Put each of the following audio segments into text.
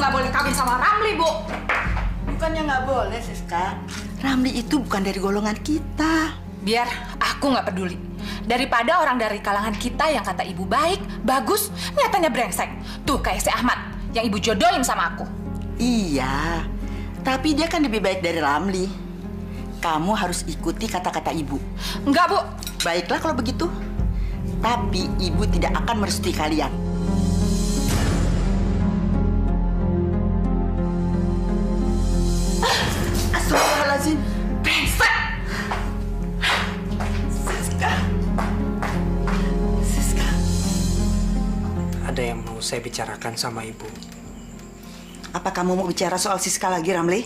nggak boleh kawin sama Ramli, Bu. Bukannya nggak boleh, Siska. Ramli itu bukan dari golongan kita. Biar aku nggak peduli. Daripada orang dari kalangan kita yang kata ibu baik, bagus, nyatanya brengsek. Tuh kayak si Ahmad yang ibu jodohin sama aku. Iya, tapi dia kan lebih baik dari Ramli. Kamu harus ikuti kata-kata ibu. Enggak, Bu. Baiklah kalau begitu. Tapi ibu tidak akan merestui kalian. Astagfirullahaladzim. Brengsek! Siska. Siska. Ada yang mau saya bicarakan sama ibu. Apa kamu mau bicara soal Siska lagi, Ramli?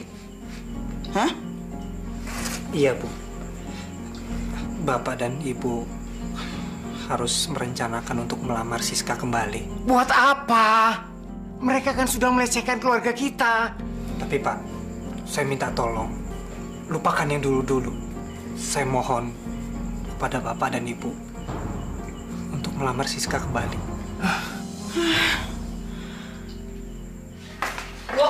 Hah? Iya, Bu. Bapak dan Ibu harus merencanakan untuk melamar Siska kembali. Buat apa? Mereka kan sudah melecehkan keluarga kita. Tapi Pak, saya minta tolong, lupakan yang dulu-dulu. Saya mohon kepada Bapak dan Ibu untuk melamar Siska kembali. Bu.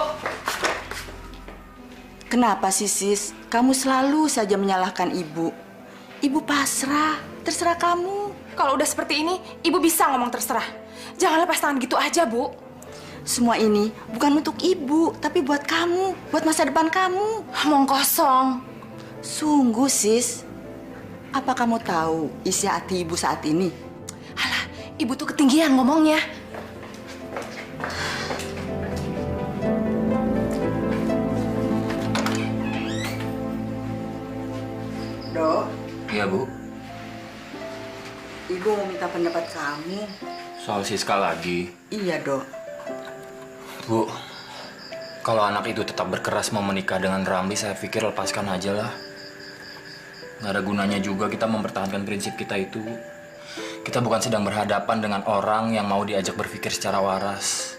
Kenapa sih, Sis? Kamu selalu saja menyalahkan ibu. Ibu pasrah, terserah kamu. Kalau udah seperti ini, ibu bisa ngomong terserah. Jangan lepas tangan gitu aja, Bu. Semua ini bukan untuk ibu, tapi buat kamu, buat masa depan kamu. Omong kosong. Sungguh, Sis. Apa kamu tahu isi hati ibu saat ini? Alah, ibu tuh ketinggian ngomongnya. Dok, Iya, Bu. ibu mau minta pendapat kamu. Soal Siska lagi. Iya, Dok. Bu, kalau anak itu tetap berkeras mau menikah dengan Ramli, saya pikir lepaskan aja lah. Nggak ada gunanya juga kita mempertahankan prinsip kita itu. Kita bukan sedang berhadapan dengan orang yang mau diajak berpikir secara waras.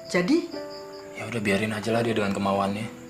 Jadi, Ya udah biarin aja lah dia dengan kemauannya.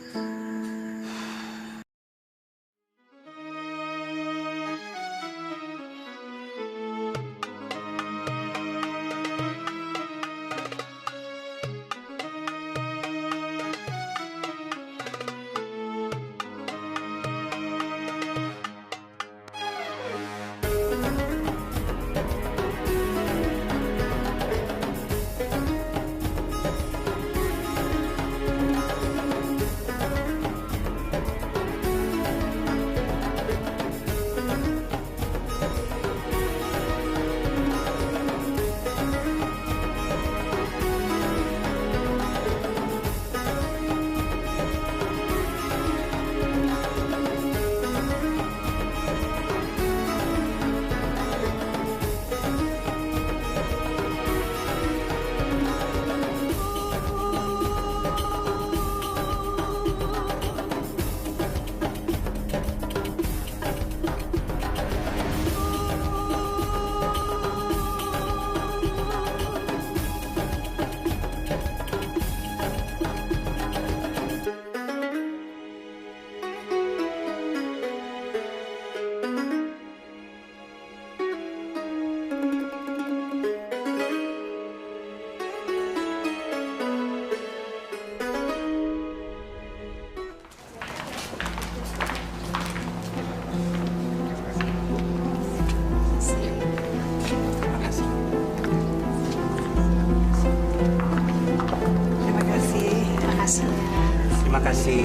Terima kasih.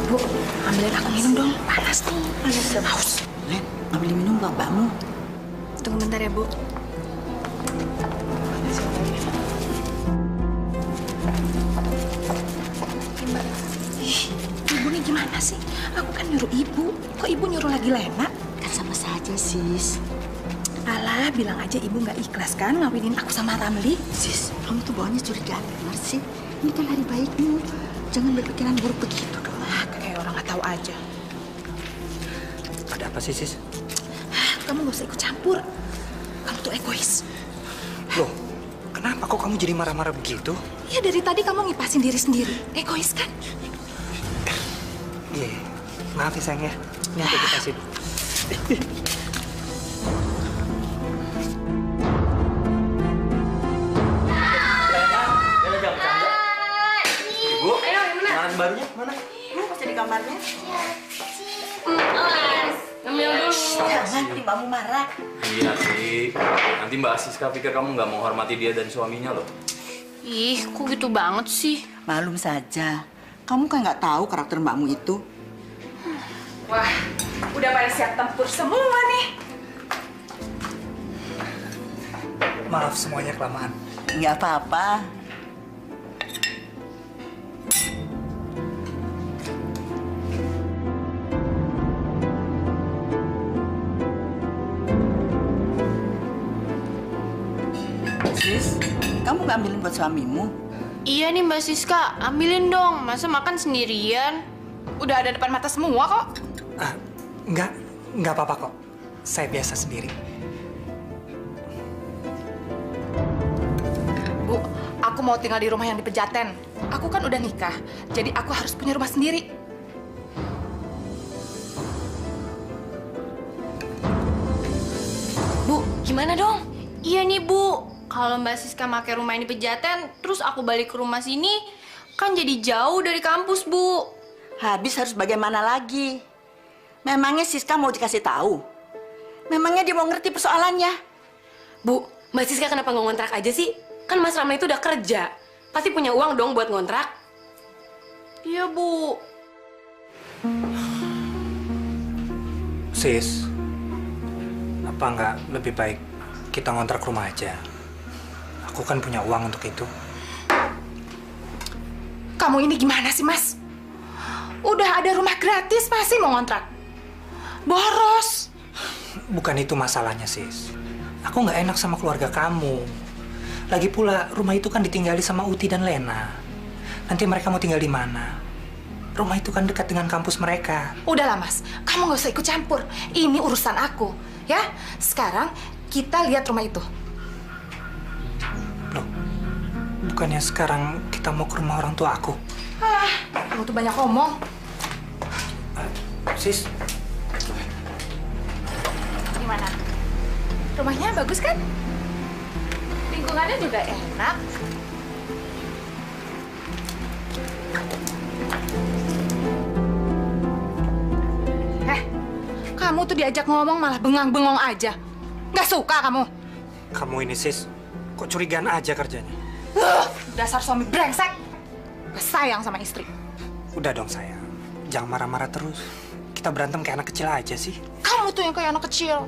Bu, ambilin aku minum dong. Panas nih. haus. Len, ambil minum buat mbakmu. Tunggu bentar ya, Bu. Ibu nih gimana sih? Aku kan nyuruh ibu. Kok ibu nyuruh lagi Lena? Kan sama saja, Sis. Alah, bilang aja ibu nggak ikhlas kan ngawinin aku sama Ramli. Sis, kamu tuh bawanya curigaan benar sih. Ini kan hari baikmu. Jangan berpikiran buruk begitu dong. Kayak orang nggak tahu aja. Ada apa sih, Sis? Kamu nggak usah ikut campur. Kamu tuh egois. Loh, kenapa kok kamu jadi marah-marah begitu? Ya dari tadi kamu ngipasin diri sendiri. Egois kan? Iya, maaf ya sayang ya. Ini aku dikasih dulu. Lena jangan bercanda. sendalnya mana? Masih di kamarnya. Ngambil dulu. Jangan, nanti mbakmu marah. Iya sih. Nanti Mbak Siska pikir kamu nggak menghormati dia dan suaminya loh. Ih, kok gitu banget sih? Malum saja. Kamu kan nggak tahu karakter mbakmu itu. Wah, udah pada siap tempur semua nih. Maaf semuanya kelamaan. Nggak apa-apa. Sis, kamu nggak ambilin buat suamimu? Iya nih Mbak Siska, ambilin dong. Masa makan sendirian? Udah ada depan mata semua kok. Ah, nggak apa-apa kok. Saya biasa sendiri. Bu, aku mau tinggal di rumah yang di Pejaten. Aku kan udah nikah, jadi aku harus punya rumah sendiri. Bu, gimana dong? Iya nih Bu, kalau Mbak Siska pakai rumah ini Pejaten, terus aku balik ke rumah sini, kan jadi jauh dari kampus Bu. Habis harus bagaimana lagi? Memangnya Siska mau dikasih tahu? Memangnya dia mau ngerti persoalannya? Bu, Mbak Siska kenapa nggak ngontrak aja sih? Kan Mas Ramli itu udah kerja. Pasti punya uang dong buat ngontrak. Iya Bu. Sis, apa nggak lebih baik kita ngontrak rumah aja? Aku kan punya uang untuk itu. Kamu ini gimana sih, Mas? Udah ada rumah gratis, masih mau ngontrak? Boros. Bukan itu masalahnya, Sis. Aku nggak enak sama keluarga kamu. Lagi pula, rumah itu kan ditinggali sama Uti dan Lena. Nanti mereka mau tinggal di mana? Rumah itu kan dekat dengan kampus mereka. Udahlah, Mas. Kamu nggak usah ikut campur. Ini urusan aku, ya. Sekarang kita lihat rumah itu. Loh, bukannya sekarang kita mau ke rumah orang tua aku? Ah, kamu tuh banyak ngomong. Sis, Gimana? Rumahnya bagus kan? Lingkungannya juga enak. Kamu tuh diajak ngomong malah bengang-bengong aja. Nggak suka kamu? kamu ini, Sis, kok curigaan aja kerjanya? Dasar suami brengsek. Nggak sayang sama istri. Udah dong, sayang. Jangan marah-marah terus. Kita berantem kayak anak kecil aja sih. Kamu tuh yang kayak anak kecil.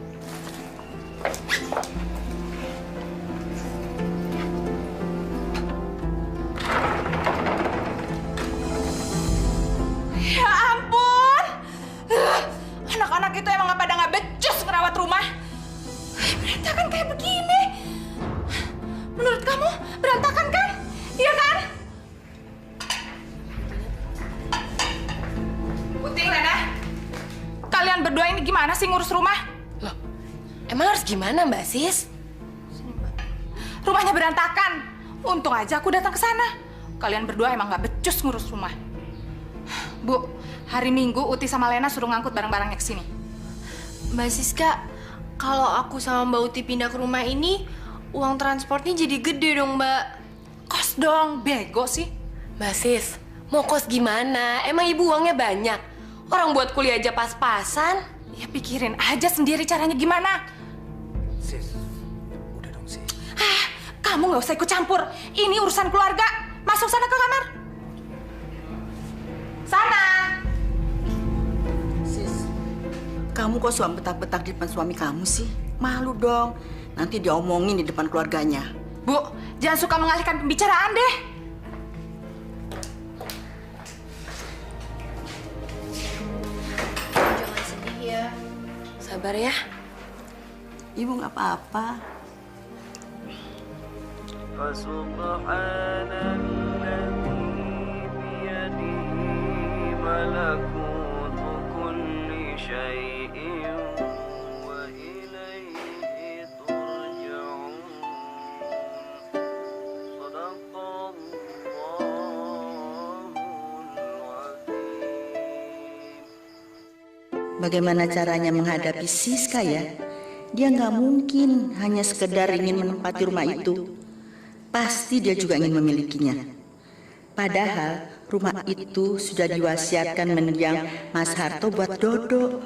Ya ampun. Anak-anak itu emang nggak becus ngerawat rumah. Berantakan kayak begini. Menurut kamu berantakan kan? Iya kan? Puting, Lena. Kalian berdua ini gimana sih ngurus rumah? Loh, emang harus gimana Mbak Sis? Rumahnya berantakan. Untung aja aku datang ke sana. Kalian berdua emang nggak becus ngurus rumah. Bu, hari Minggu Uti sama Lena suruh ngangkut barang-barangnya ke sini. Mbak Siska, kalau aku sama Mbak Uti pindah ke rumah ini, uang transportnya jadi gede dong Mbak. Kos dong, bego sih. Mbak Sis, mau kos gimana? Emang ibu uangnya banyak? Orang buat kuliah aja pas-pasan. Ya pikirin aja sendiri caranya gimana. Sis, udah dong, Sis. Kamu nggak usah ikut campur. Ini urusan keluarga. Masuk sana ke kamar. Sana. Sis, kamu kok suam betak-betak di depan suami kamu sih? Malu dong. Nanti diomongin di depan keluarganya. Bu, jangan suka mengalihkan pembicaraan deh. Jangan sedih ya. Sabar ya. Ibu nggak apa-apa. فسبحان الذي بيده ملكوت كل شيء وإليه ترجعون صدق الله العظيم. Bagaimana caranya menghadapi Siska ya? Dia nggak mungkin hanya sekedar ingin menempati rumah itu. Pasti dia juga ingin memilikinya. Padahal rumah itu sudah diwasiatkan mendiang Mas Harto buat Dodo.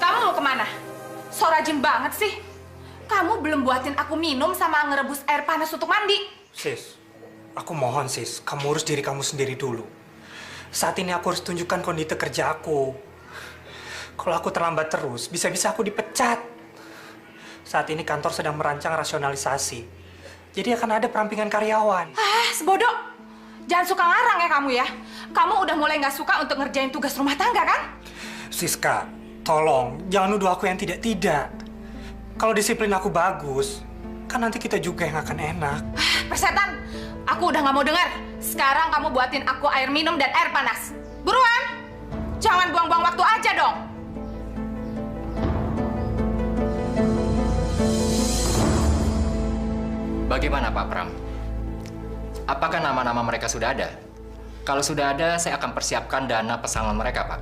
Kamu mau kemana? So rajin banget sih. Kamu belum buatin aku minum sama ngerebus air panas untuk mandi. Sis, aku mohon sis, kamu urus diri kamu sendiri dulu. Saat ini aku harus tunjukkan kondisi kerja aku. Kalau aku terlambat terus, bisa-bisa aku dipecat. Saat ini kantor sedang merancang rasionalisasi. Jadi akan ada perampingan karyawan. Sebodoh. Jangan suka ngarang ya kamu ya. Kamu udah mulai nggak suka untuk ngerjain tugas rumah tangga kan? Siska, tolong jangan nuduh aku yang tidak-tidak. Kalau disiplin aku bagus, kan nanti kita juga yang akan enak. Persetan, aku udah nggak mau dengar. Sekarang kamu buatin aku air minum dan air panas. Buruan! Jangan buang-buang waktu aja dong. Bagaimana Pak Pram? Apakah nama-nama mereka sudah ada? Kalau sudah ada, saya akan persiapkan dana pesangon mereka, Pak.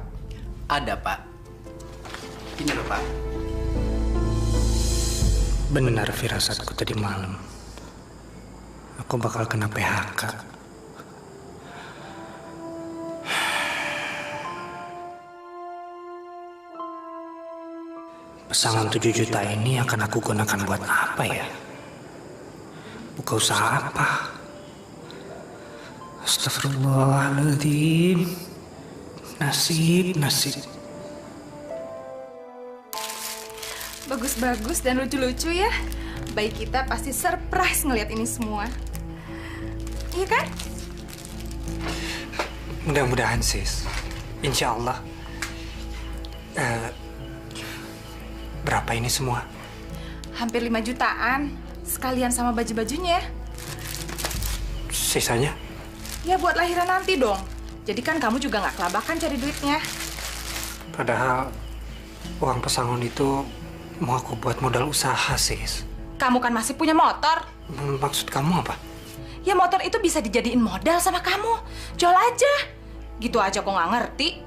Ada, Pak. Ini loh, Pak. Benar firasatku tadi malam. Aku bakal kena PHK. Pesangon 7 juta ini akan aku gunakan buat apa ya? Buka usaha apa? Astagfirullahaladzim. Nasib. Bagus-bagus dan lucu-lucu ya. Bayi kita pasti surprise ngelihat ini semua. Iya kan? Mudah-mudahan sis. Insya Allah. Berapa ini semua? Hampir 5 jutaan. Sekalian sama baju-bajunya. Sisanya? Ya buat lahiran nanti dong. Jadi kan kamu juga nggak kelabakan cari duitnya. Padahal uang pesangon itu mau aku buat modal usaha, sis. Kamu kan masih punya motor. Maksud kamu apa? Ya motor itu bisa dijadiin modal sama kamu. Jual aja. Gitu aja kok nggak ngerti.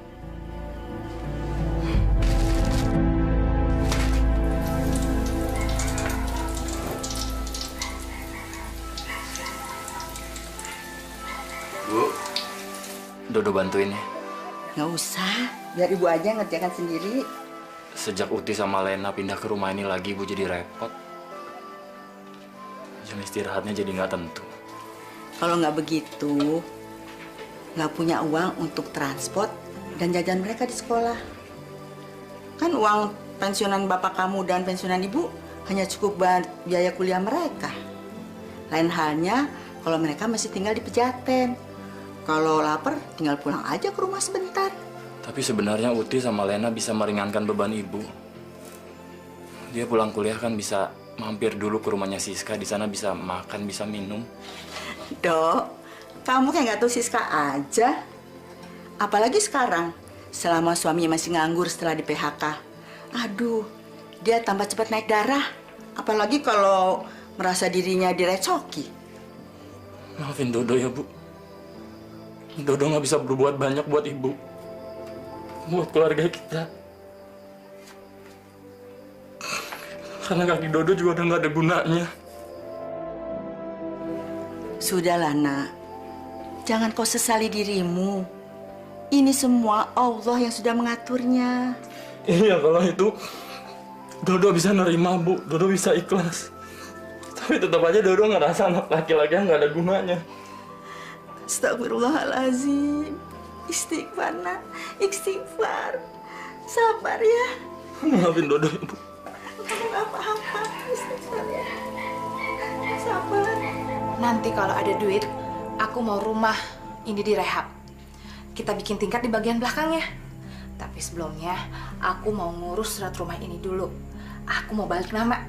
Bu, Dodo bantuin ya. Nggak usah, biar ibu aja ngerjakan sendiri. Sejak Uti sama Lena pindah ke rumah ini lagi, Bu jadi repot. Jam istirahatnya jadi nggak tentu. Kalau nggak begitu, nggak punya uang untuk transport dan jajan mereka di sekolah. Kan uang pensiunan bapak kamu dan pensiunan ibu hanya cukup buat biaya kuliah mereka. Lain halnya kalau mereka masih tinggal di Pejaten. Kalau lapar, tinggal pulang aja ke rumah sebentar. Tapi sebenarnya Uti sama Lena bisa meringankan beban ibu. Dia pulang kuliah kan bisa mampir dulu ke rumahnya Siska. Di sana bisa makan, bisa minum. Dok, kamu kayak nggak tahu Siska aja. Apalagi sekarang, selama suaminya masih nganggur setelah di PHK. Aduh, dia tambah cepat naik darah. Apalagi kalau merasa dirinya direcoki. Maafin Dodo ya, Bu. Dodo nggak bisa berbuat banyak buat ibu. Buat keluarga kita. Karena kaki Dodo juga udah nggak ada gunanya. Sudahlah, nak. Jangan kau sesali dirimu. Ini semua Allah yang sudah mengaturnya. Iya, kalau itu Dodo bisa nerima, Bu. Dodo bisa ikhlas. Tapi tetap aja Dodo ngerasa anak laki-laki yang nggak ada gunanya. Astagfirullahaladzim. Istighfar, nak. Istighfar. Sabar ya. Maafin Dodo ya, Bu. Kamu gak apa-apa. Istighfar ya. Sabar. Nanti kalau ada duit, aku mau rumah ini direhab. Kita bikin tingkat di bagian belakangnya. Tapi sebelumnya, aku mau ngurus surat rumah ini dulu. Aku mau balik nama.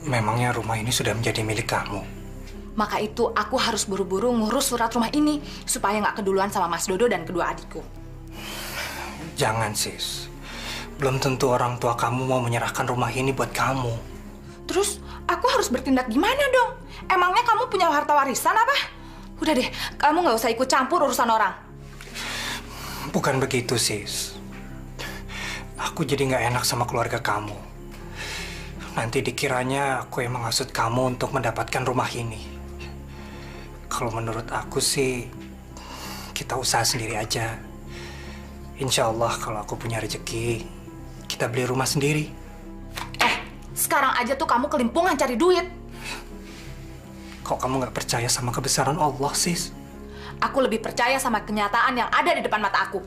Memangnya rumah ini sudah menjadi milik kamu? Maka itu aku harus buru-buru ngurus surat rumah ini supaya nggak keduluan sama Mas Dodo dan kedua adikku. Jangan, sis. belum tentu orang tua kamu mau menyerahkan rumah ini buat kamu. Terus aku harus bertindak gimana dong? Emangnya kamu punya harta warisan apa? Udah deh, kamu nggak usah ikut campur urusan orang. Bukan begitu, sis. Aku jadi nggak enak sama keluarga kamu. Nanti dikiranya aku yang menghasut kamu untuk mendapatkan rumah ini. Kalau menurut aku sih, kita usaha sendiri aja. Insya Allah kalau aku punya rezeki, kita beli rumah sendiri. Sekarang aja tuh kamu kelimpungan cari duit. Kok kamu nggak percaya sama kebesaran Allah, sis? Aku lebih percaya sama kenyataan yang ada di depan mata aku.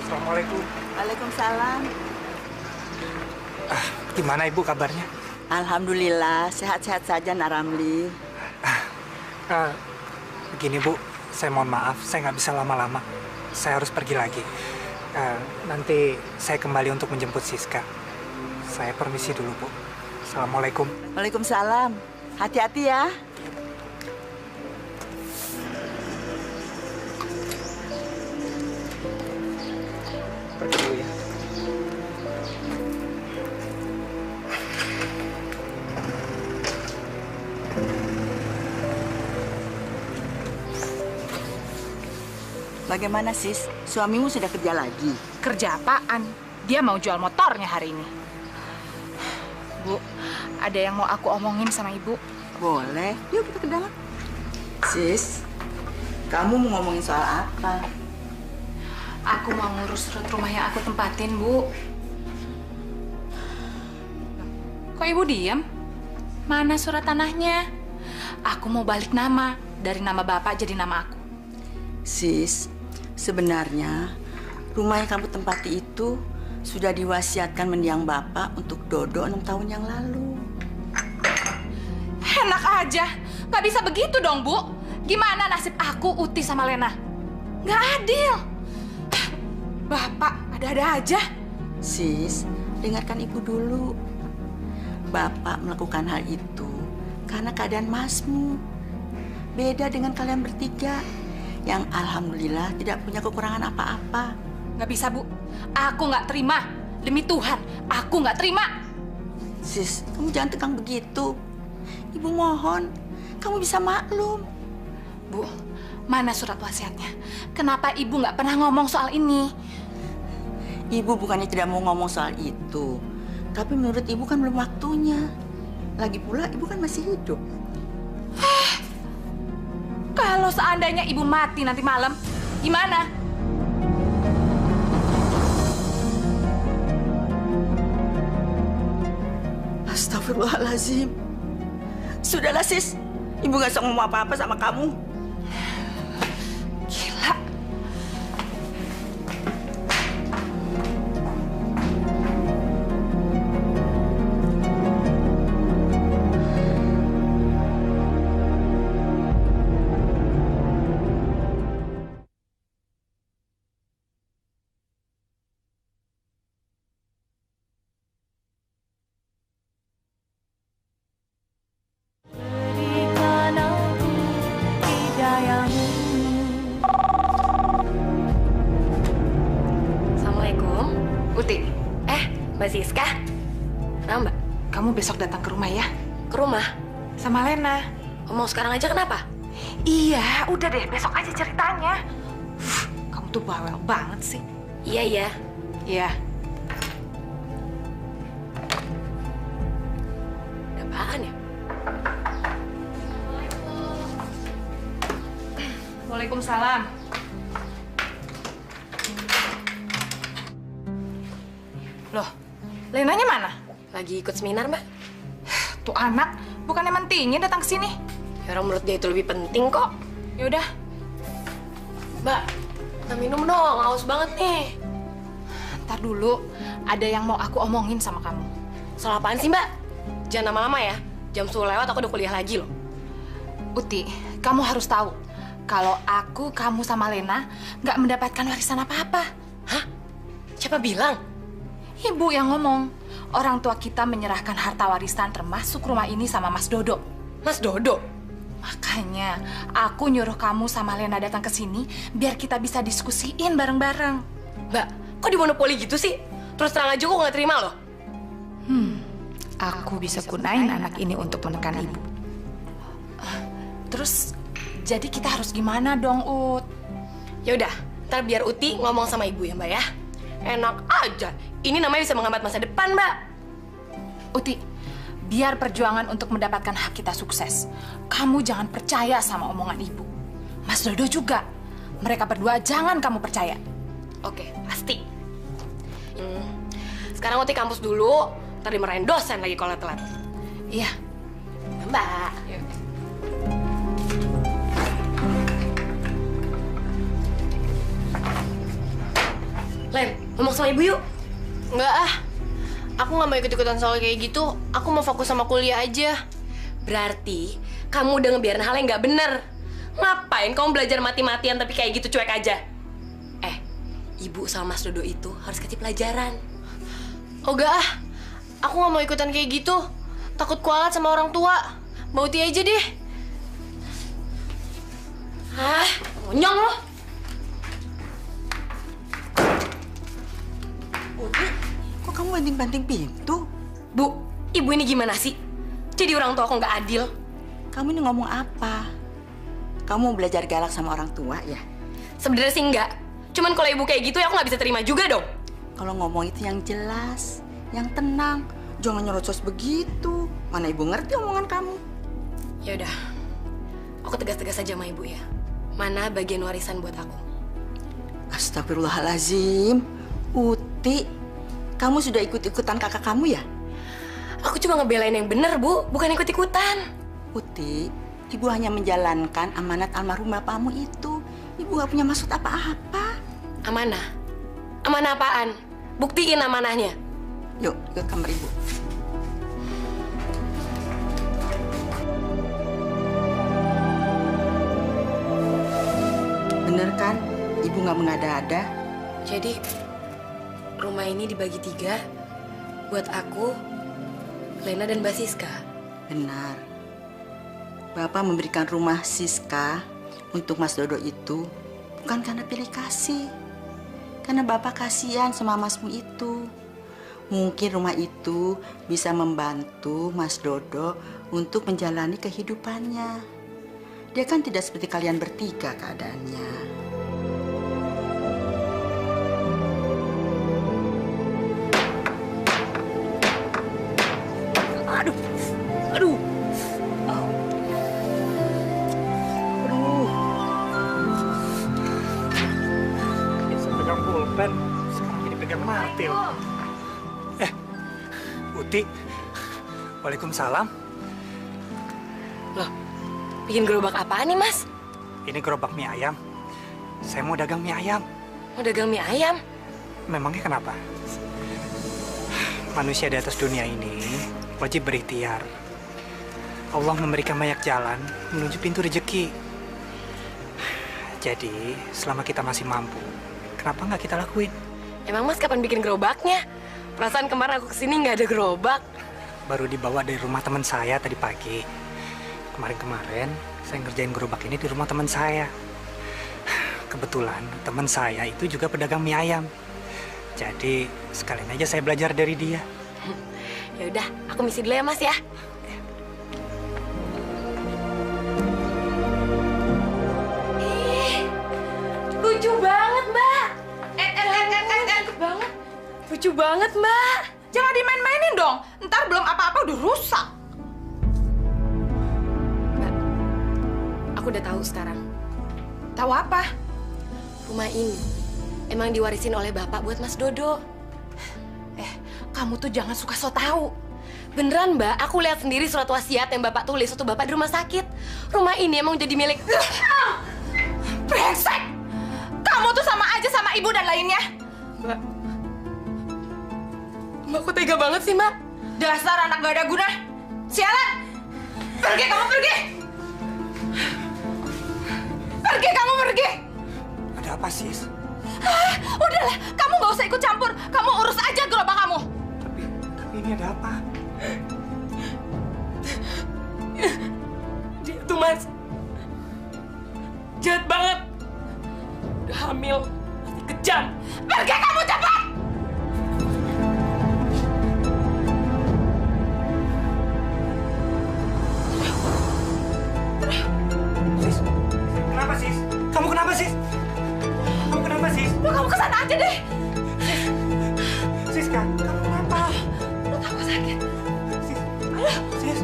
Assalamualaikum. Waalaikumsalam. Gimana ibu kabarnya? Alhamdulillah, sehat-sehat saja Naramli. Begini bu, saya mohon maaf, saya nggak bisa lama-lama. Saya harus pergi lagi. Nanti saya kembali untuk menjemput Siska. Saya permisi dulu bu. Assalamualaikum. Waalaikumsalam. Hati-hati ya. Pergi dulu ya. Bagaimana sis? Suamimu sudah kerja lagi? Kerja apaan? Dia mau jual motornya hari ini. Bu, ada yang mau aku omongin sama ibu. Boleh. Yuk kita ke dalam. Sis, kamu mau ngomongin soal apa? Aku mau ngurus surat rumah yang aku tempatin, Bu. Kok ibu diam? Mana surat tanahnya? Aku mau balik nama. Dari nama bapak jadi nama aku. Sis, sebenarnya rumah yang kamu tempati itu sudah diwasiatkan mendiang bapak untuk Dodo 6 tahun yang lalu. Enak aja. Nggak bisa begitu dong, Bu. Gimana nasib aku, Uti, sama Lena? Nggak adil. Bapak, ada-ada aja. Sis, dengarkan ibu dulu. Bapak melakukan hal itu karena keadaan masmu. Beda dengan kalian bertiga yang alhamdulillah tidak punya kekurangan apa-apa. Nggak bisa, Bu. Aku nggak terima. Demi Tuhan, aku nggak terima. Sis, kamu jangan tegang begitu. Ibu mohon, kamu bisa maklum. Bu, mana surat wasiatnya? Kenapa ibu nggak pernah ngomong soal ini? Ibu bukannya tidak mau ngomong soal itu. Tapi menurut ibu kan belum waktunya. Lagi pula ibu kan masih hidup. Kalau seandainya ibu mati nanti malam, gimana? Astagfirullahaladzim. Sudahlah sis, ibu gak usah ngomong apa-apa sama kamu. Gila. Assalamualaikum. Uti, Mbak Siska. Kenapa, Mbak? kamu besok datang ke rumah ya? Ke rumah? Sama Lena. Mau sekarang aja kenapa? Iya, udah deh, besok aja ceritanya. Kamu tuh bawel banget sih. Iya, iya. Iya. Ada apaan ya? Waalaikumsalam. Loh, Lenanya mana? Lagi ikut seminar, Mbak. Tuh anak, bukannya mentingin datang ke sini. Ya, orang menurut dia itu lebih penting kok. Ya udah, Mbak, kita minum dong. Haus banget nih. ntar dulu. Ada yang mau aku omongin sama kamu. Soal apaan sih, Mbak? Jangan lama-lama ya. Jam 10 lewat aku udah kuliah lagi loh. Uti, kamu harus tahu kalau aku, kamu sama Lena nggak mendapatkan warisan apa-apa. Hah? Siapa bilang? Ibu yang ngomong. Orang tua kita menyerahkan harta warisan termasuk rumah ini sama Mas Dodo. Mas Dodo? Makanya aku nyuruh kamu sama Lena datang ke sini biar kita bisa diskusiin bareng-bareng. Mbak, kok dimonopoli gitu sih? Terus terang aja kok nggak terima loh. Aku bisa gunain anak ini untuk menekan ibu. Terus, jadi kita harus gimana dong, Ut? Ya udah, ntar biar Uti ngomong sama ibu ya, Mbak ya. Enak aja. Ini namanya bisa menghambat masa depan, Mbak. Uti, biar perjuangan untuk mendapatkan hak kita sukses, kamu jangan percaya sama omongan ibu. Mas Dodo juga. Mereka berdua jangan kamu percaya. Oke, pasti. Sekarang Uti kampus dulu, ntar dimarahin dosen lagi kalau telat. Iya. Mbak. Len, ngomong sama ibu yuk. Enggak ah. Aku nggak mau ikut-ikutan soal kayak gitu. Aku mau fokus sama kuliah aja. Berarti kamu udah ngebiarin hal yang nggak bener. Ngapain kamu belajar mati-matian tapi kayak gitu cuek aja? Ibu sama Mas Dodo itu harus kasih pelajaran. Oh enggak ah. Aku nggak mau ikutan kayak gitu. Takut kualat sama orang tua. Mau Uti aja deh. Hah? Monyong lo. Uti, kok kamu banting-banting pintu? Bu, ibu ini gimana sih? Jadi orang tua kok nggak adil? Kamu ini ngomong apa? Kamu belajar galak sama orang tua ya? Sebenarnya sih enggak. Cuman kalau ibu kayak gitu ya aku nggak bisa terima juga dong. Kalau ngomong itu yang jelas, yang tenang. Jangan nyerocos begitu. Mana ibu ngerti omongan kamu? Ya udah, aku tegas-tegas aja sama ibu ya. Mana bagian warisan buat aku? Astagfirullahalazim. Uti, kamu sudah ikut-ikutan kakak kamu ya? Aku cuma ngebelain yang bener, Bu. Bukan ikut-ikutan. Uti, ibu hanya menjalankan amanat almarhum bapakmu itu. Ibu gak punya maksud apa-apa. Amanah? Amanah apaan? Buktiin amanahnya. Yuk, ke kamar ibu. Bener kan? Ibu gak mengada-ada. Jadi, rumah ini dibagi 3 buat aku, Lena, dan Mbak Siska. Benar. Bapak memberikan rumah Siska untuk Mas Dodo itu bukan karena pilih kasih. Karena Bapak kasihan sama masmu itu. Mungkin rumah itu bisa membantu Mas Dodo untuk menjalani kehidupannya. Dia kan tidak seperti kalian bertiga keadaannya. Aduh. Aduh. Bisa pegang pulpen, sekarang jadi pegang martil. Uti. Waalaikumsalam. Loh, bikin gerobak apaan nih, Mas? Ini gerobak mie ayam. Saya mau dagang mie ayam. Mau dagang mie ayam? Memangnya kenapa? Manusia di atas dunia ini wajib berikhtiar. Allah memberikan banyak jalan menuju pintu rezeki. Jadi, selama kita masih mampu, kenapa nggak kita lakuin? Emang Mas kapan bikin gerobaknya? Perasaan kemarin aku kesini nggak ada gerobak. Baru dibawa dari rumah teman saya tadi pagi. Kemarin-kemarin saya ngerjain gerobak ini di rumah teman saya. Kebetulan teman saya itu juga pedagang mie ayam. Jadi sekalian aja saya belajar dari dia. Ya udah, aku misi dulu ya, Mas ya. Lucu banget, Mbak. Banget. Lucu banget, Mbak. Jangan dimain-mainin dong. Ntar belum apa-apa udah rusak. Mbak, aku udah tahu sekarang. Tahu apa? Rumah ini emang diwarisin oleh Bapak buat Mas Dodo. Kamu tuh jangan suka so tahu. Beneran, Mbak. Aku lihat sendiri surat wasiat yang Bapak tulis waktu Bapak di rumah sakit. Rumah ini emang jadi milik... Brengsek! Kamu tuh sama aja sama ibu dan lainnya. Mbak. Mbak, kok tega banget sih, Mbak? Dasar anak gak ada guna. Sialan! Pergi, kamu pergi! Pergi, kamu pergi. Ada apa, Sis? Udahlah, kamu nggak usah ikut campur. Kamu urus aja gerobak kamu. Tapi ini ada apa? Dia tuh, Mas, jahat banget. Udah hamil, masih kejam. Pergi kamu cepat. Sis, kenapa, Sis? Kamu kenapa, Sis? Kamu kenapa, Sis? Udah, kamu kesana aja deh. Siska, kamu kenapa? Perut aku sakit. Sis, Sis,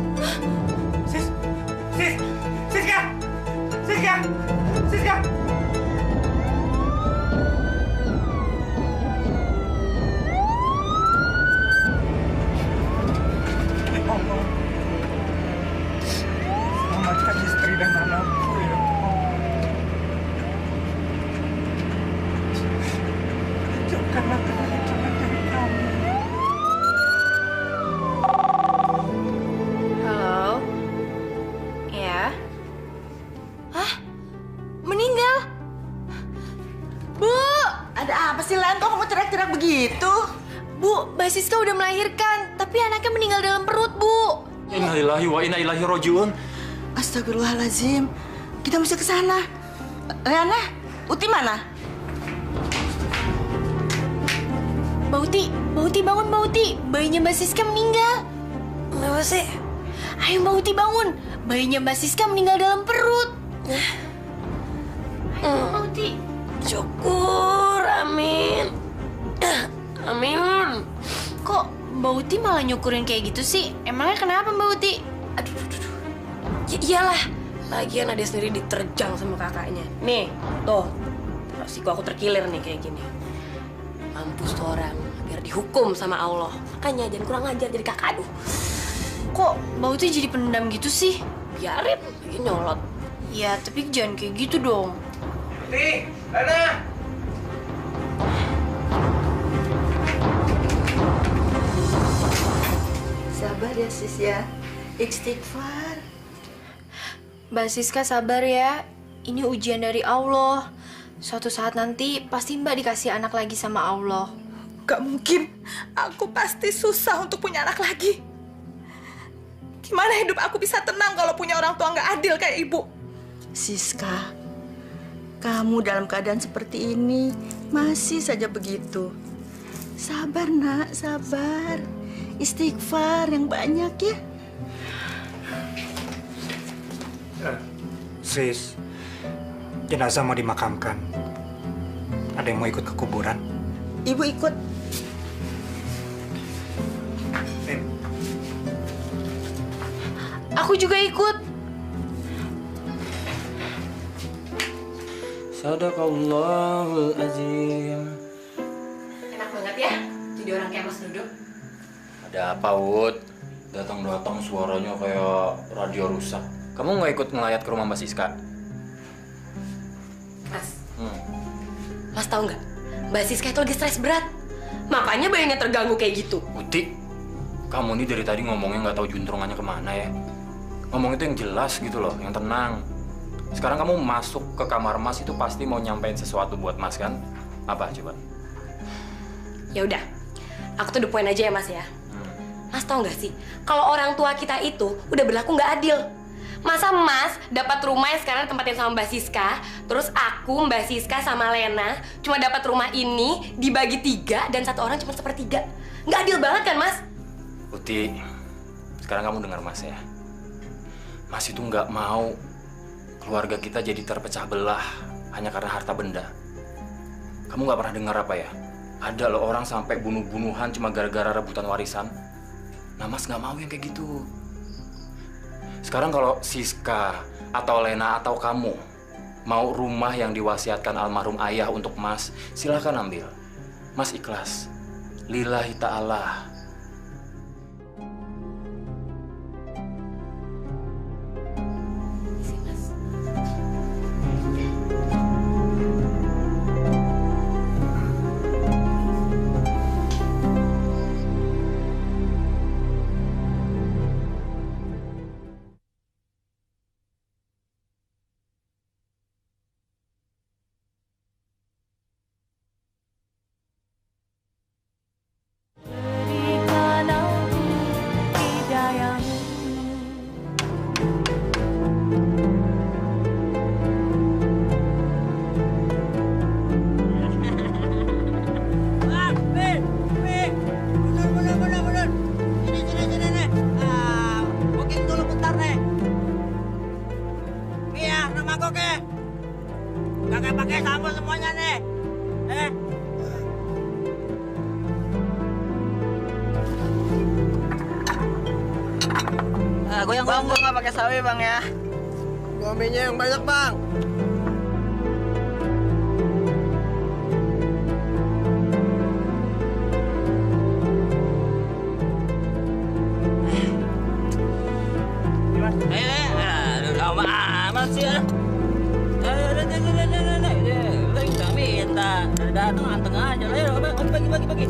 Sis, Sis, Siska, Siska, Siska. Allah, selamatkan istri dan anakku ya Allah. Jauhkanlah kemana-mana dari kami. Halo? Ya? Hah? Meninggal? Bu! Ada apa sih, Len? Kok kamu teriak-teriak begitu? Bu, Mbak Siska udah melahirkan, tapi anaknya meninggal dalam perut, Bu. Innalillahi wa inna ilaihi rajiun. Astagfirullahaladzim. Kita mesti ke sana. Leana, Uti mana? Mbak Uti bangun, Mbak Uti. Bayinya Mbak Siska meninggal. Kenapa sih? Ayo Mbak Uti bangun. Bayinya Mbak Siska meninggal dalam perut. Ayo Mbak Uti. Syukur, amin. Amin. Kok Mbak Uti malah nyukurin kayak gitu sih? Emangnya kenapa Mbak Uti? Aduh. Ya iyalah. Lagian ada sendiri diterjang sama kakaknya. Nih, tuh. Siku aku terkilir nih kayak gini. Mampus tuh orang, biar dihukum sama Allah. Makanya jangan kurang ajar jadi kakak. Aduh. Kok Mbak Uti jadi pendendam gitu sih? Biarin, lagi nyolot. Ya, tapi jangan kayak gitu dong. Uti, Lana. Sabar ya, Sis ya. Istighfar. Mbak Siska sabar ya. Ini ujian dari Allah. Suatu saat nanti pasti Mbak dikasih anak lagi sama Allah. Gak mungkin. Aku pasti susah untuk punya anak lagi. Gimana hidup aku bisa tenang kalau punya orang tua nggak adil kayak ibu? Siska, kamu dalam keadaan seperti ini masih saja begitu. Sabar, Nak, sabar. Istighfar yang banyak ya. Sis, jenazah mau dimakamkan. Ada yang mau ikut ke kuburan? Ibu ikut. Aku juga ikut. Sadaqallahul azim. Enak banget ya, jadi orang kayak Mas Dodo. Ada apa, Wud? Datang-datang suaranya kayak radio rusak. Kamu nggak ikut ngelayat ke rumah Mbak Siska? Mas, Mas tahu nggak? Mbak Siska itu lagi stres berat. Makanya bayinya terganggu kayak gitu. Uti, kamu ini dari tadi ngomongnya nggak tahu juntrungannya kemana ya. Ngomong itu yang jelas gitu loh, yang tenang. Sekarang kamu masuk ke kamar Mas itu pasti mau nyampein sesuatu buat Mas kan? Apa coba? Ya udah, aku tuh the point aja ya Mas ya. Mas tahu nggak sih, kalau orang tua kita itu udah berlaku nggak adil. Masa Mas dapat rumah yang sekarang tempatin sama Mbak Siska, terus aku, Mbak Siska sama Lena cuma dapat rumah ini dibagi 3 dan satu orang cuma 1/3. Nggak adil banget kan Mas? Uti, sekarang kamu dengar Mas ya. Mas itu nggak mau keluarga kita jadi terpecah belah hanya karena harta benda. Kamu nggak pernah dengar apa ya? Ada loh orang sampai bunuh-bunuhan cuma gara-gara rebutan warisan. Nah Mas nggak mau yang kayak gitu. Sekarang kalau Siska atau Lena atau kamu mau rumah yang diwasiatkan almarhum ayah untuk Mas, silakan ambil. Mas ikhlas. Lillahi ta'ala. Goyang, Bang, gua nggak pakai sawi bang ya. Suaminya yang banyak, Bang. Aduh, lama amat sih ya. Kita minta. Datang anteng aja. Ayo, bagi.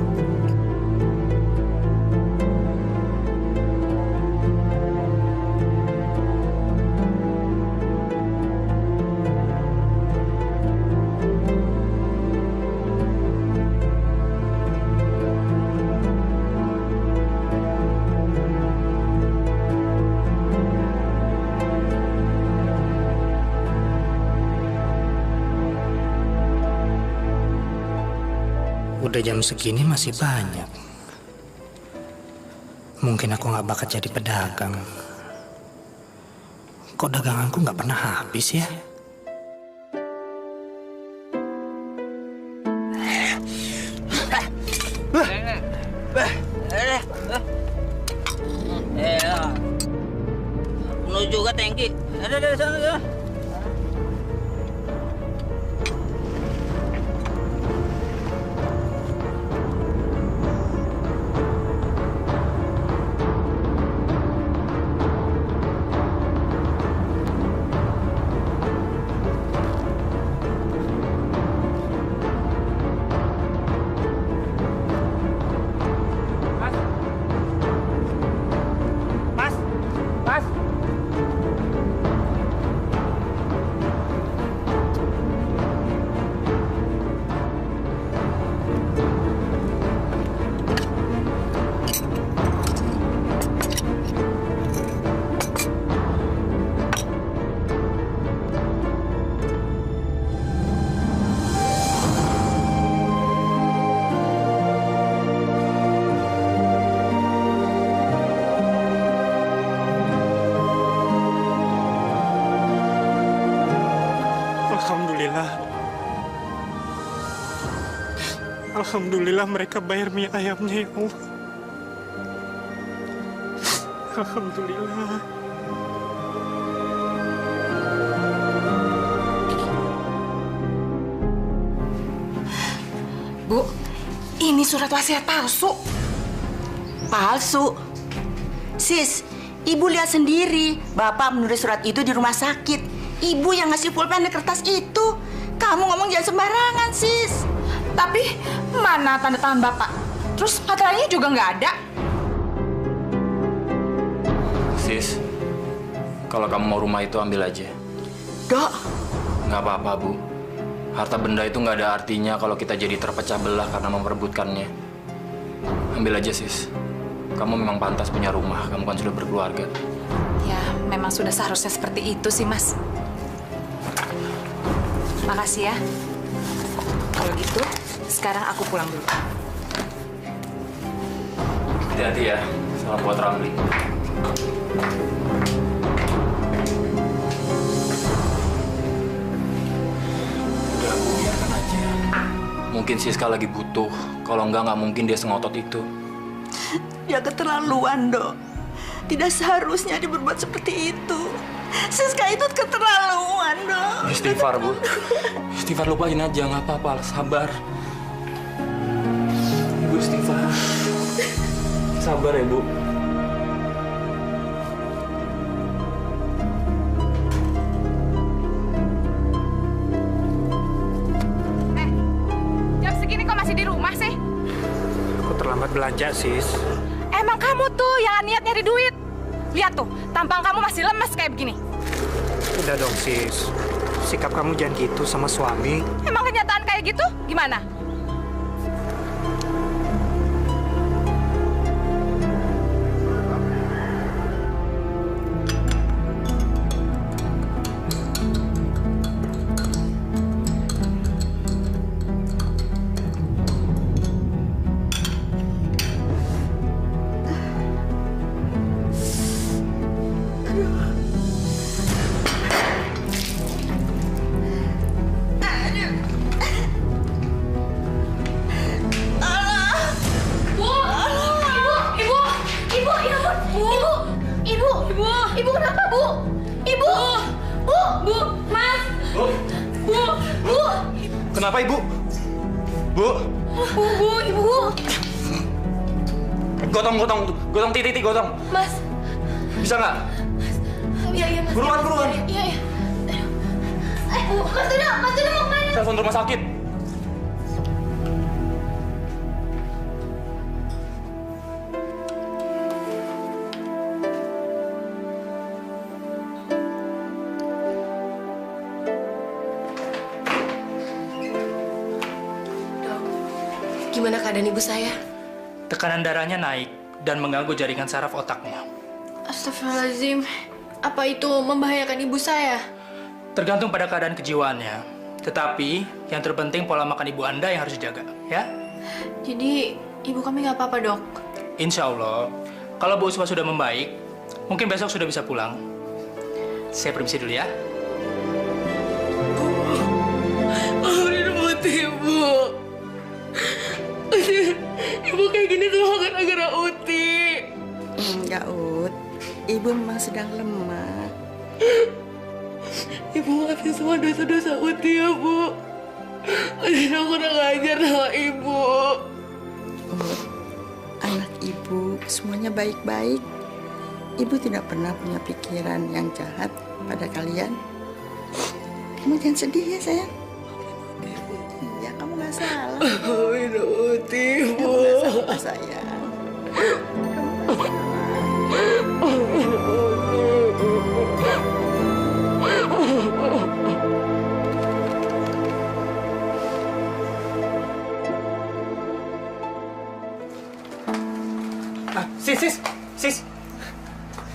Udah jam segini masih banyak. Mungkin aku nggak bakat jadi pedagang. Kok daganganku nggak pernah habis ya? Penuh juga tangki. Ada sana. Alhamdulillah mereka bayar mie ayamnya ya Allah. Alhamdulillah. Bu, ini surat wasiat palsu. Palsu. Sis, ibu lihat sendiri. Bapak menulis surat itu di rumah sakit. Ibu yang ngasih pulpen di kertas itu. Kamu ngomong jangan sembarangan, sis. Tapi mana tanda tangan Bapak? Terus materainya juga nggak ada. Sis, kalau kamu mau rumah itu ambil aja. Dok. Nggak apa-apa, Bu. Harta benda itu nggak ada artinya kalau kita jadi terpecah belah karena memperebutkannya. Ambil aja, Sis. Kamu memang pantas punya rumah. Kamu kan sudah berkeluarga. Ya, memang sudah seharusnya seperti itu sih, Mas. Makasih ya. Kalau gitu, sekarang aku pulang dulu. Hati-hati ya. Salam buat Ramli. Udah, Bu, biarkan aja. Mungkin Siska lagi butuh. Kalau nggak mungkin dia sengotot itu. Dia keterlaluan, Dok. Tidak seharusnya dia berbuat seperti itu. Siska itu keterlaluan, Dok. Istighfar, Bu. Istighfar, lupain aja. Nggak apa-apa. Sabar. Ibu istighfar. Sabar ya, Bu. Jam segini kok masih di rumah sih? Aku terlambat belanja, sis. Emang kamu tuh yang niat nyari duit. Lihat tuh, tampang kamu masih lemes kayak begini. Udah dong, sis. Sikap kamu jangan gitu sama suami. Emang kenyataan kayak gitu? Gimana? Ibu! Ibu kenapa, Bu? Ibu! Bu! Mas! Bu! Kenapa ibu? Bu? Ibu! Gotong titik, gotong. Mas! Bisa nggak? Iya, Mas. Buruan. Iya. Mas Dodo mau kemana? Telepon rumah sakit. Gimana keadaan ibu saya? Tekanan darahnya naik dan mengganggu jaringan saraf otaknya. Astagfirullahaladzim. Apa itu membahayakan ibu saya? Tergantung pada keadaan kejiwaannya. Tetapi yang terpenting pola makan ibu Anda yang harus dijaga, ya? Jadi ibu kami nggak apa-apa, Dok? Insya Allah, kalau Bu Usma sudah membaik, mungkin besok sudah bisa pulang. Saya permisi dulu ya. Ibu. Ibu kayak gini semua gara-gara Uti. Enggak, Ut. Ibu memang sedang lemah. Ibu maafin semua dosa-dosa Uti ya, Bu. Uti aku kurang ajar sama Ibu. Ut, anak ibu semuanya baik-baik. Ibu tidak pernah punya pikiran yang jahat pada kalian. Kamu jangan sedih ya, sayang. Ya, kamu nggak salah. Maafin Uti, Kamu Bu. nggak salah, sayang. Sis.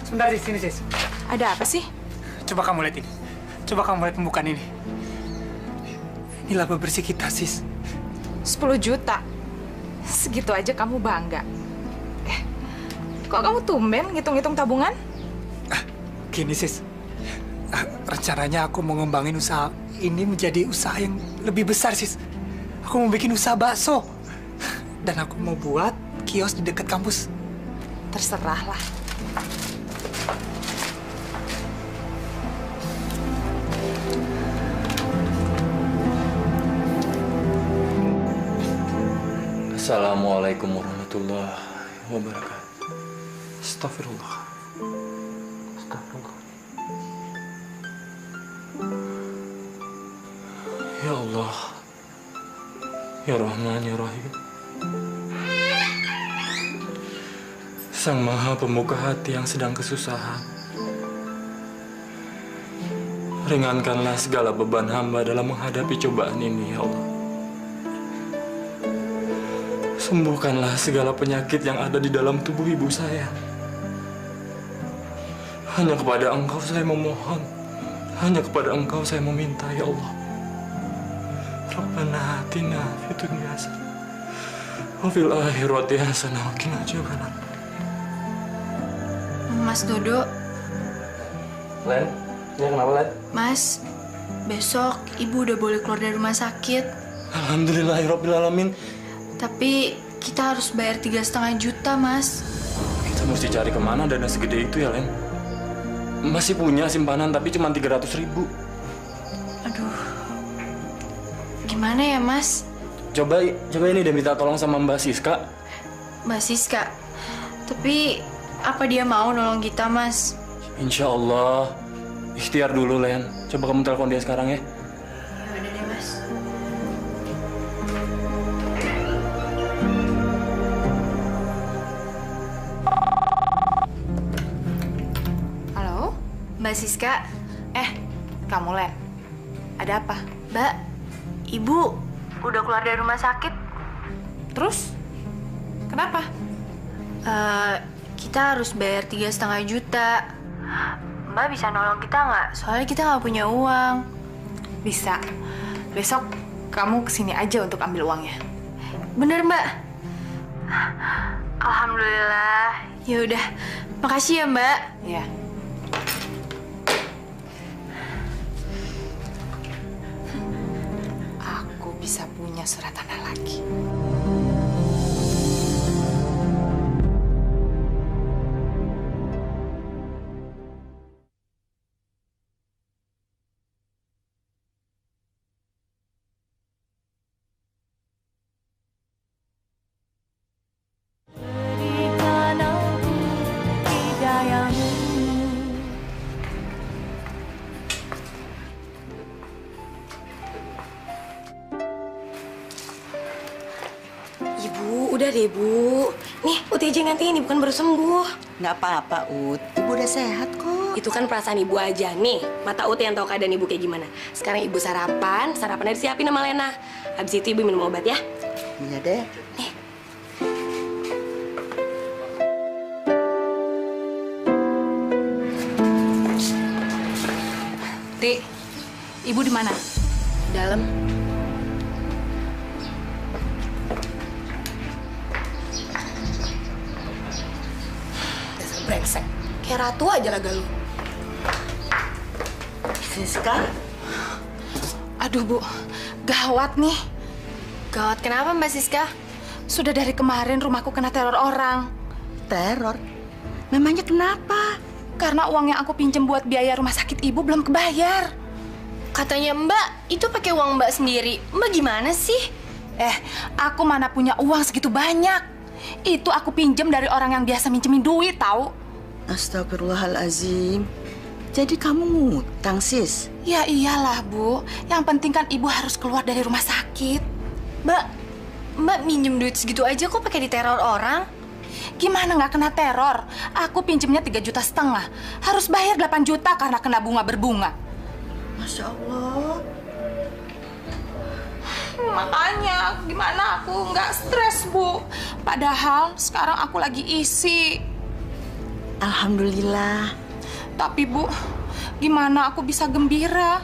Sebentar, sini, sis. Ada apa sih? Coba kamu lihat ini. Coba kamu lihat pembukaan ini. Ini laba bersih kita, sis. 10 juta. Segitu aja kamu bangga. Kok kamu tumben ngitung-ngitung tabungan? Gini, sis. Rencananya aku mau ngembangin usaha ini menjadi usaha yang lebih besar, sis. Aku mau bikin usaha bakso. Dan aku mau buat kios di dekat kampus. Terserahlah. Assalamualaikum warahmatullahi wabarakatuh. Astagfirullah. Ya Allah. Ya Rahman, ya Rahim. Sang Maha Pembuka hati yang sedang kesusahan. Ringankanlah segala beban hamba dalam menghadapi cobaan ini, ya Allah. Sembuhkanlah segala penyakit yang ada di dalam tubuh ibu saya. Hanya kepada Engkau saya memohon. Hanya kepada Engkau saya meminta, ya Allah. Rabbana atina fid dunya hasanah wa fil akhirati hasanah wa qina adzabannar. Mas Dodo, Len, ya kenapa, Len? Mas, besok ibu udah boleh keluar dari rumah sakit. Alhamdulillahirrabbilalamin. Tapi kita harus bayar 3,5 juta, Mas. Kita mesti cari kemana dana segede itu ya, Len? Masih punya simpanan tapi cuma 300.000. Aduh, gimana ya, Mas? Coba ini udah minta tolong sama Mbak Siska. Mbak Siska, tapi apa dia mau nolong kita, Mas? Insya Allah. Ikhtiar dulu, Len. Coba kamu telepon dia sekarang ya. Ya udah deh, Mas. Halo? Mbak Siska, Kamu, Len. Ada apa? Mbak, Ibu udah keluar dari rumah sakit. Terus? Kenapa? Kita harus bayar 3,5 juta. Mbak bisa nolong kita nggak? Soalnya kita nggak punya uang. Bisa. Besok kamu kesini aja untuk ambil uangnya. Bener, Mbak? Alhamdulillah. Ya udah, makasih ya, Mbak. Ya. Aku bisa punya surat tanah lagi. Udah deh, Bu. Nih, Uti aja yang gantiin, bukan baru sembuh. Nggak apa-apa, Ut. Ibu udah sehat kok. Itu kan perasaan Ibu aja. Nih, mata Uti yang tahu keadaan Ibu kayak gimana. Sekarang Ibu sarapannya disiapin sama Lena. Habis itu Ibu minum obat ya. Iya deh. Nih. Ti, ibu di mana? Dalam. Dasar brengsek. Kayak ratu aja laga lu. Siska, Aduh, Bu. Gawat nih. Gawat kenapa Mbak Siska? Sudah dari kemarin rumahku kena teror orang. teror. Memangnya kenapa? Karena uang yang aku pinjam buat biaya rumah sakit ibu belum kebayar. Katanya Mbak, itu pakai uang Mbak sendiri. Mbak gimana sih? Aku mana punya uang segitu banyak. Itu aku pinjam dari orang yang biasa minjemin duit, tahu? Astagfirullahalazim. Jadi kamu ngutang, Sis? Ya iyalah, Bu. Yang penting kan ibu harus keluar dari rumah sakit. Mbak minjem duit segitu aja kok pakai diteror orang? Gimana nggak kena teror? Aku pinjemnya 3,5 juta. Harus bayar 8 juta karena kena bunga berbunga. Masya Allah. Makanya gimana aku nggak stres, Bu. Padahal sekarang aku lagi isi. Alhamdulillah. Tapi Bu, gimana aku bisa gembira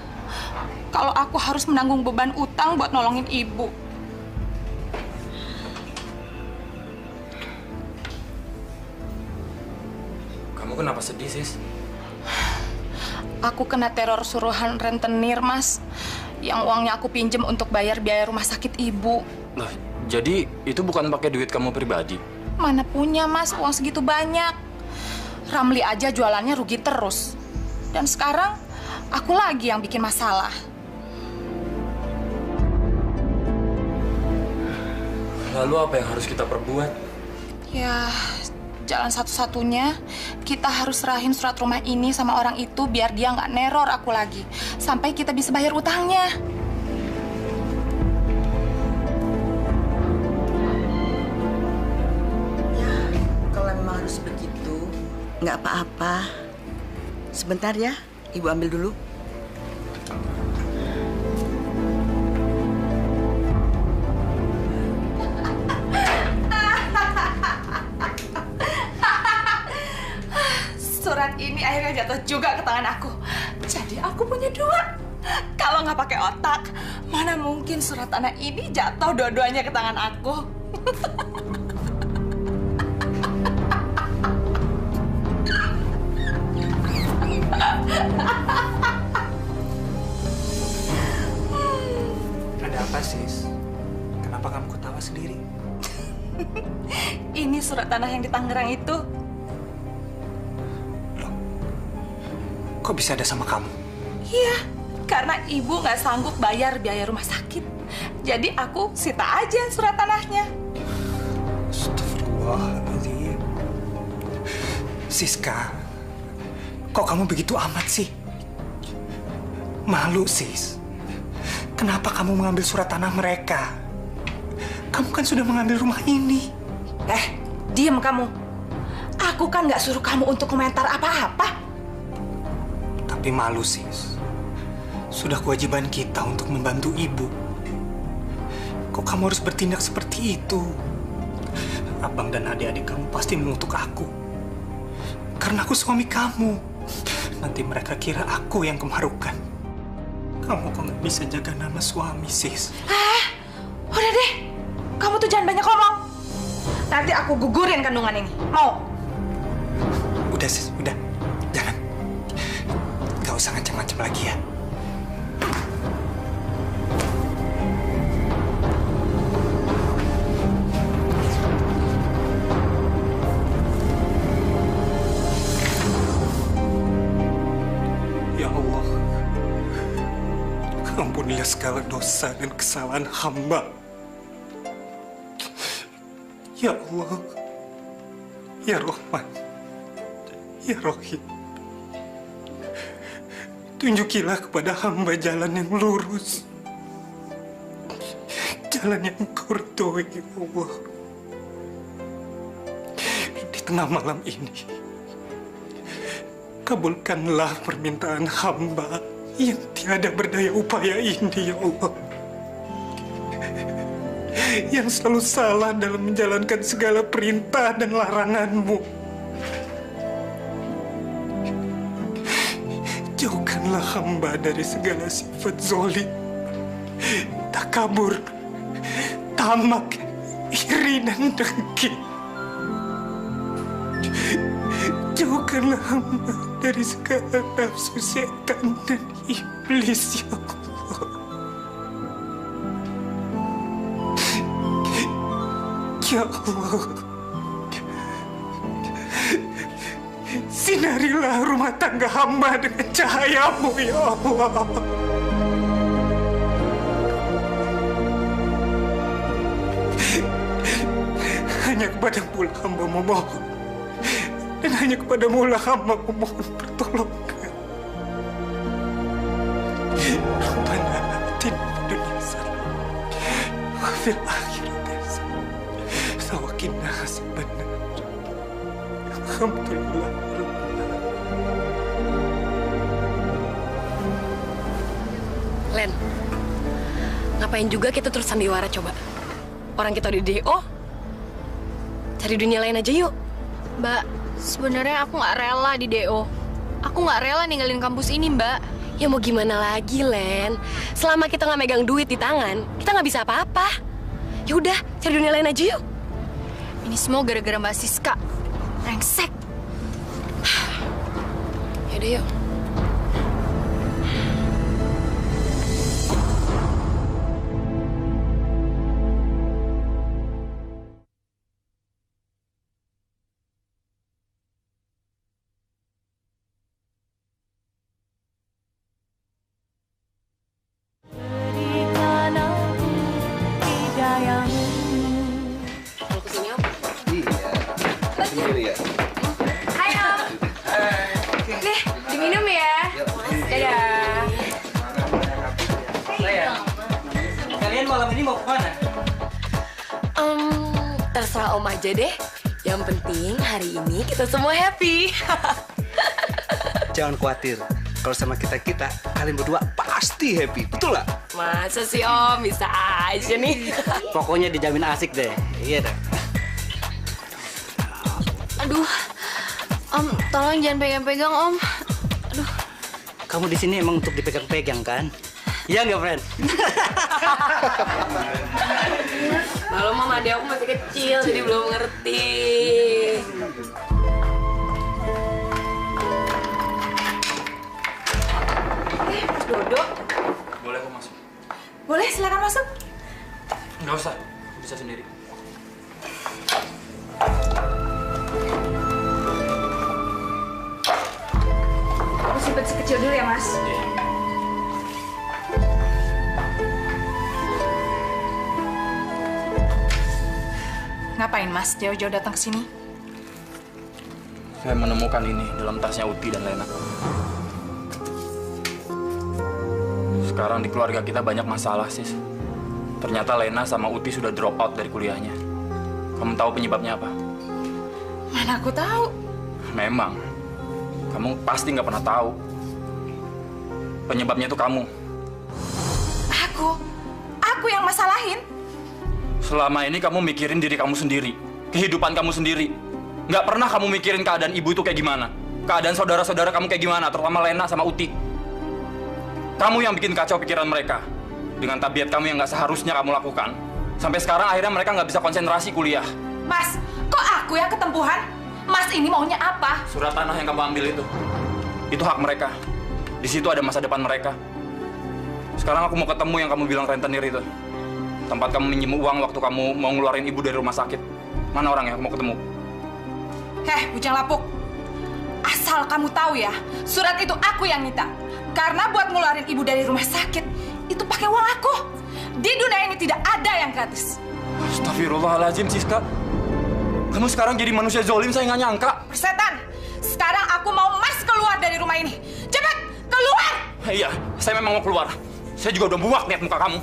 kalau aku harus menanggung beban utang buat nolongin ibu? Kamu kenapa sedih, Sis? Aku kena teror suruhan rentenir, Mas. Yang uangnya aku pinjem untuk bayar biaya rumah sakit ibu. Nah, jadi itu bukan pakai duit kamu pribadi? Mana punya, Mas, uang segitu banyak. Ramli aja jualannya rugi terus. Dan sekarang aku lagi yang bikin masalah. Lalu apa yang harus kita perbuat? Ya, jalan satu-satunya kita harus serahin surat rumah ini sama orang itu biar dia nggak neror aku lagi. Sampai kita bisa bayar utangnya. Ya, kalau memang harus begitu, nggak apa-apa. Sebentar ya, Ibu ambil dulu. Surat ini akhirnya jatuh juga ke tangan aku. Jadi aku punya dua. Kalau nggak pakai otak, mana mungkin surat tanah ini jatuh dua-duanya ke tangan aku. Ada apa, Sis? Kenapa kamu ketawa sendiri? Ini surat tanah yang di Tangerang itu. Loh, kok bisa ada sama kamu? Iya, karena ibu nggak sanggup bayar biaya rumah sakit. Jadi aku sita aja surat tanahnya. Astagfirullahaladzim. Siska, kok kamu begitu amat sih? Malu, Sis. Kenapa kamu mengambil surat tanah mereka? Kamu kan sudah mengambil rumah ini. Diam kamu. Aku kan nggak suruh kamu untuk komentar apa-apa. Tapi malu, Sis. Sudah kewajiban kita untuk membantu ibu. Kok kamu harus bertindak seperti itu? Abang dan adik-adik kamu pasti mengutuk aku. Karena aku suami kamu. Nanti mereka kira aku yang kemarukan. Kamu kok nggak bisa jaga nama suami, Sis? Udah deh, kamu tuh jangan banyak ngomong. Nanti aku gugurin kandungan ini. Mau? Udah, Sis, udah. Jangan. Gak usah ngancam-ngancam lagi ya. Ya Allah, ampunilah segala dosa dan kesalahan hamba. Ya Allah, Ya Rahman, Ya Rahim, tunjukilah kepada hamba jalan yang lurus, jalan yang Engkau ridhoi, ya Allah. tengah malam ini, kabulkanlah permintaan hamba yang tiada berdaya upaya ini, ya Allah. Yang selalu salah dalam menjalankan segala perintah dan larangan-Mu. Jauhkanlah hamba dari segala sifat zalim, takabur, tamak, iri dan dengki. Jauhkanlah hamba dari segala nafsu setan dan iblis, ya Allah. Ya Allah, sinarilah rumah tangga hamba dengan cahaya-Mu, ya Allah. Hanya kepadamu lah hamba memohon, dan hanya kepadamu lah hamba memohon pertolongan. Rabbana atina fid dunya hasanah wa fil akhirati hasanah wa qina adzabannar. Alhamdulillah. Len, ngapain juga kita terus sandiwara coba? Orang kita udah DO, cari dunia lain aja yuk. Mbak, sebenarnya aku nggak rela di DO. Aku nggak rela ninggalin kampus ini, Mbak. Ya mau gimana lagi, Len? Selama kita nggak megang duit di tangan, kita nggak bisa apa-apa. Ya udah, cari dunia lain aja yuk. Ini semua gara-gara Mbak Siska. Brengsek. Yaudah yuk. Kalau kesini Om. Sendiri ya? Hai, Om. Nih, diminum ya. Dadah. Kalian malam ini mau kemana? Terserah Om aja deh. Yang penting hari ini kita semua happy. Jangan khawatir, kalau sama kita-kita, kalian berdua pasti happy, betul nggak? Masa sih Om, bisa aja nih. Pokoknya dijamin asik deh. Iya deh. Aduh. Om, tolong jangan pegang-pegang, Om. Aduh. Kamu di sini emang untuk dipegang-pegang kan? Iya nggak, friend? Malu Mama, adik aku masih kecil, jadi belum ngerti. Dodo. Boleh aku masuk? Boleh, silakan masuk. Nggak usah, aku bisa sendiri. Aku simpen sekecil dulu ya, Mas. Ngapain, Mas? Jauh-jauh datang ke sini? Saya menemukan ini dalam tasnya Uti dan Lena. Sekarang di keluarga kita banyak masalah, Sis. Ternyata Lena sama Uti sudah drop out dari kuliahnya. Kamu tahu penyebabnya apa? Mana aku tahu. Memang. Kamu pasti nggak pernah tahu. Penyebabnya itu kamu. Aku yang masalahin. Selama ini kamu mikirin diri kamu sendiri. Kehidupan kamu sendiri. Nggak pernah kamu mikirin keadaan ibu itu kayak gimana. Keadaan saudara-saudara kamu kayak gimana, terutama Lena sama Uti. Kamu yang bikin kacau pikiran mereka. Dengan tabiat kamu yang nggak seharusnya kamu lakukan. Sampai sekarang akhirnya mereka nggak bisa konsentrasi kuliah. Mas, kok aku yang ketempuhan? Mas ini maunya apa? Surat tanah yang kamu ambil itu hak mereka. Di situ ada masa depan mereka. Sekarang aku mau ketemu yang kamu bilang rentenir itu. Tempat kamu minjem uang waktu kamu mau ngeluarin ibu dari rumah sakit. Mana orangnya? Aku mau ketemu. Heh, bujang lapuk. Asal kamu tahu ya, surat itu aku yang minta. Karena buat ngeluarin ibu dari rumah sakit, itu pakai uang aku. Di dunia ini tidak ada yang gratis. Astagfirullahaladzim, Siska. Kamu sekarang jadi manusia zolim, saya nggak nyangka. Persetan, sekarang aku mau Mas keluar dari rumah ini. Cepat, keluar! Iya, saya memang mau keluar. Saya juga udah muak lihat muka kamu.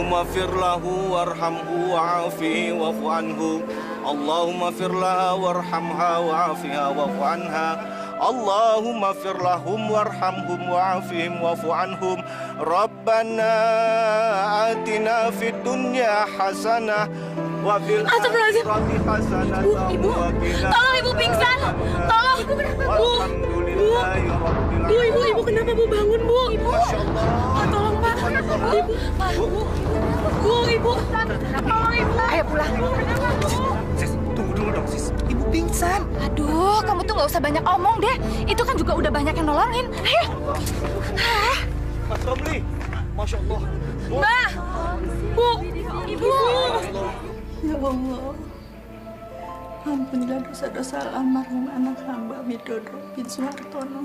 Allahumma fir lahu warhamhu wa'afihi wa'fu anhu. Allahumma fir laha warhamha wa'afiha wa'fu anha. Allahumma fir lahum warhamhum wa'afihim wa'fu anhum. Rabbana atina fid dunya hasanah wa fil akhirati hasanah. Ibu, tolong ibu pingsan. Tolong. Ibu kenapa, Bu? Ibu kenapa, Bu? Bangun, Bu. Ibu. Tolong, Pak. Ibu. Tolong, Ibu. Ayo pulang. Sis, tunggu dulu dong, Sis. Ibu pingsan. Aduh, kamu tuh nggak usah banyak omong deh. Itu kan juga udah banyak yang nolongin. Ayo. Mas Romli, Masya Allah. Mbak. Bu. Ibu. Ya Allah, ampunilah dosa-dosa almarhum anak hamba Widodo bin Suhartono.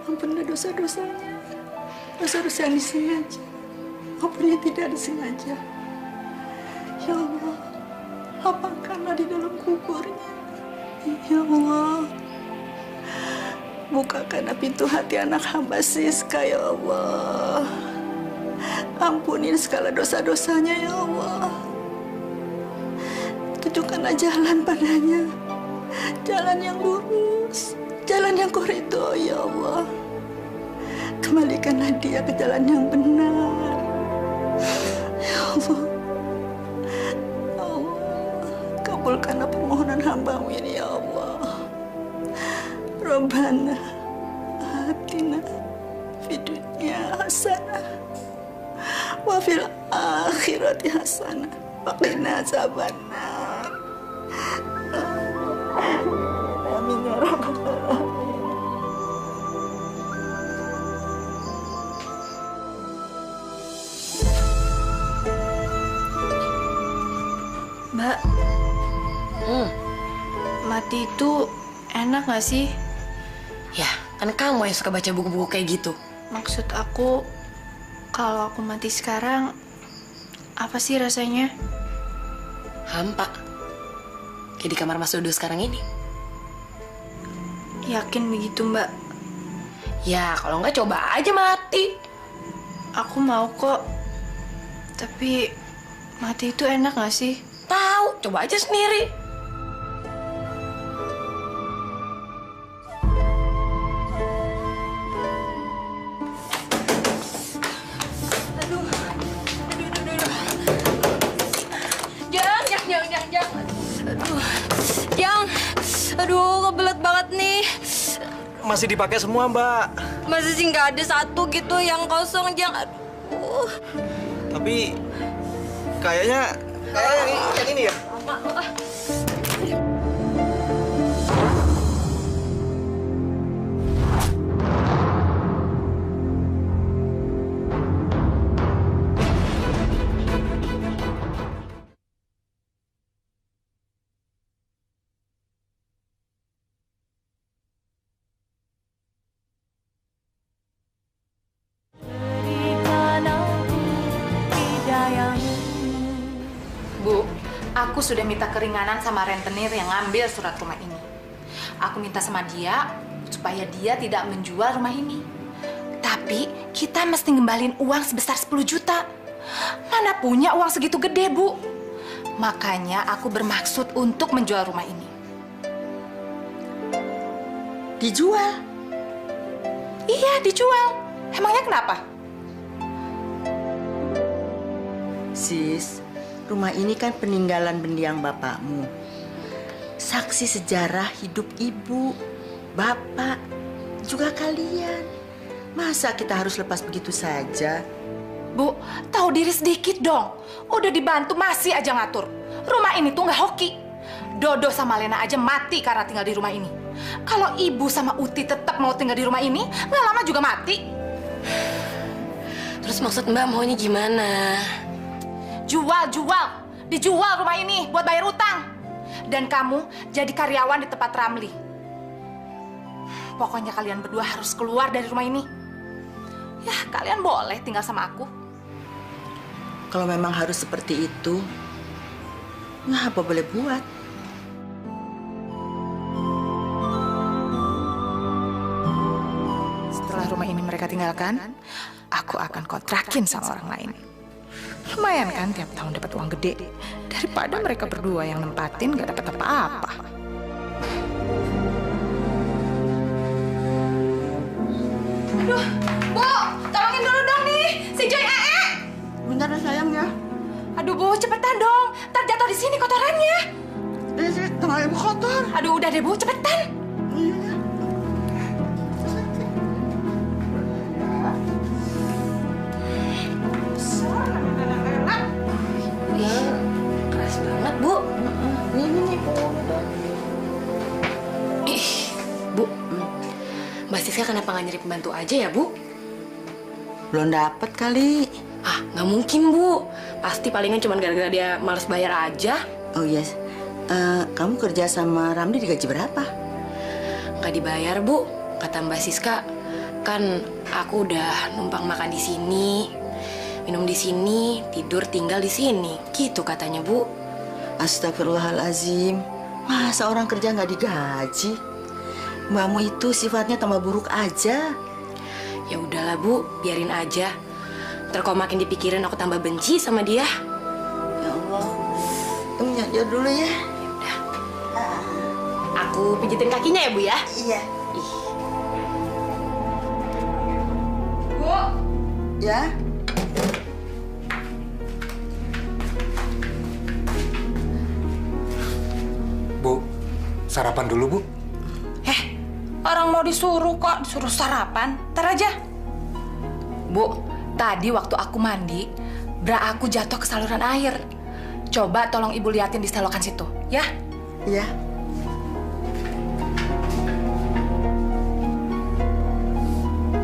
Ampunilah dosa-dosanya, dosa-dosa yang disengaja maupun yang tidak disengaja. Ya Allah, lapangkanlah di dalam kuburnya. Ya Allah, bukakanlah pintu hati anak hamba Siska, ya Allah. Ampunin segala dosa-dosanya, ya Allah. Tunjukkanlah jalan padanya, jalan yang lurus, jalan yang kau ridhoi, ya Allah. Kembalikanlah dia ke jalan yang benar, ya Allah. Ya Allah, kabulkanlah permohonan hamba-Mu ini, ya Allah. Rabbana atina fid dunya hasanah wa fil akhirati hasanah wa qina adzabannar. Amin ya rabbal alamin. Mbak. Mati itu enak gak sih? Ya, kan kamu yang suka baca buku-buku kayak gitu. Maksud aku, kalau aku mati sekarang, apa sih rasanya? Hampa. Kayak di kamar Mas Dodo sekarang ini. Yakin begitu, Mbak? Ya, kalau nggak coba aja mati. Aku mau kok. Tapi mati itu enak gak sih? Tahu, coba aja sendiri. Aduh, kebelet banget nih. Masih dipakai semua, Mbak. Masih sih nggak ada satu gitu yang kosong, Jang. Aduh. Tapi kayaknya yang ini ya. Bu, aku sudah minta keringanan sama rentenir yang ngambil surat rumah ini. Aku minta sama dia supaya dia tidak menjual rumah ini. Tapi kita mesti ngembalin uang sebesar 10 juta. Mana punya uang segitu gede, Bu? Makanya aku bermaksud untuk menjual rumah ini. Dijual? Iya, dijual. Emangnya kenapa? Sis, rumah ini kan peninggalan mendiang bapakmu. Saksi sejarah hidup ibu, bapak, juga kalian. Masa kita harus lepas begitu saja? Bu, tahu diri sedikit dong. Udah dibantu masih aja ngatur. Rumah ini tuh nggak hoki. Dodo sama Lena aja mati karena tinggal di rumah ini. Kalau ibu sama Uti tetap mau tinggal di rumah ini, nggak lama juga mati. Terus maksud Mbak maunya gimana? Jual. Dijual rumah ini buat bayar utang. Dan kamu jadi karyawan di tempat Ramli. Pokoknya kalian berdua harus keluar dari rumah ini. Ya, kalian boleh tinggal sama aku. Kalau memang harus seperti itu, ngapa boleh buat? Setelah rumah ini mereka tinggalkan, aku akan kontrakin sama orang lain. Lumayan kan tiap tahun dapat uang gede. Daripada mereka berdua yang nempatin gak dapat apa-apa. Aduh, Bu, tolongin dulu dong nih, si Joy Ee. Bentar ya sayang ya. Aduh Bu, cepetan dong. Ntar jatuh di sini kotorannya. Ini tengah ibu kotor. Aduh, udah deh Bu, cepetan. Keras banget, Bu. Ini Ih, Bu. Mbak Siska kenapa nggak nyari pembantu aja ya, Bu? belum dapet kali. Ah, nggak mungkin, Bu. Pasti palingan cuma gara-gara dia males bayar aja. Oh iya, kamu kerja sama Ramli digaji berapa? Nggak dibayar, Bu. Kata Mbak Siska, kan aku udah numpang makan di sini, minum di sini, tidur tinggal di sini. Gitu katanya, Bu. Astagfirullahalazim. Masa orang kerja nggak digaji? Mbakmu itu sifatnya tambah buruk aja. Ya udahlah, Bu, biarin aja. Ntar kalau makin dipikirin aku tambah benci sama dia. Ya Allah. Kamu nyadar dulu ya. Udah. Aku pijitin kakinya ya, Bu ya? Iya. Ih. Bu, Ya. Bu, sarapan dulu, Bu. orang mau disuruh kok, disuruh sarapan. Ntar aja. Bu, tadi waktu aku mandi, bra aku jatuh ke saluran air. Coba tolong Ibu liatin di selokan situ, ya? Iya.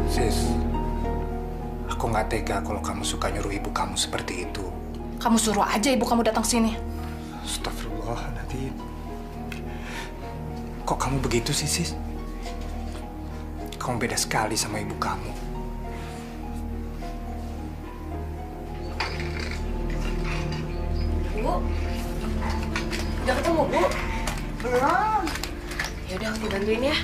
Sis, aku nggak tega kalau kamu suka nyuruh ibu kamu seperti itu. Kamu suruh aja ibu kamu datang sini. Astagfirullahaladzim. Kok kamu begitu sih, Sis? Kamu beda sekali sama ibu kamu. Bu, udah ketemu, Bu? Belum. Ya udah, aku bantuin ya.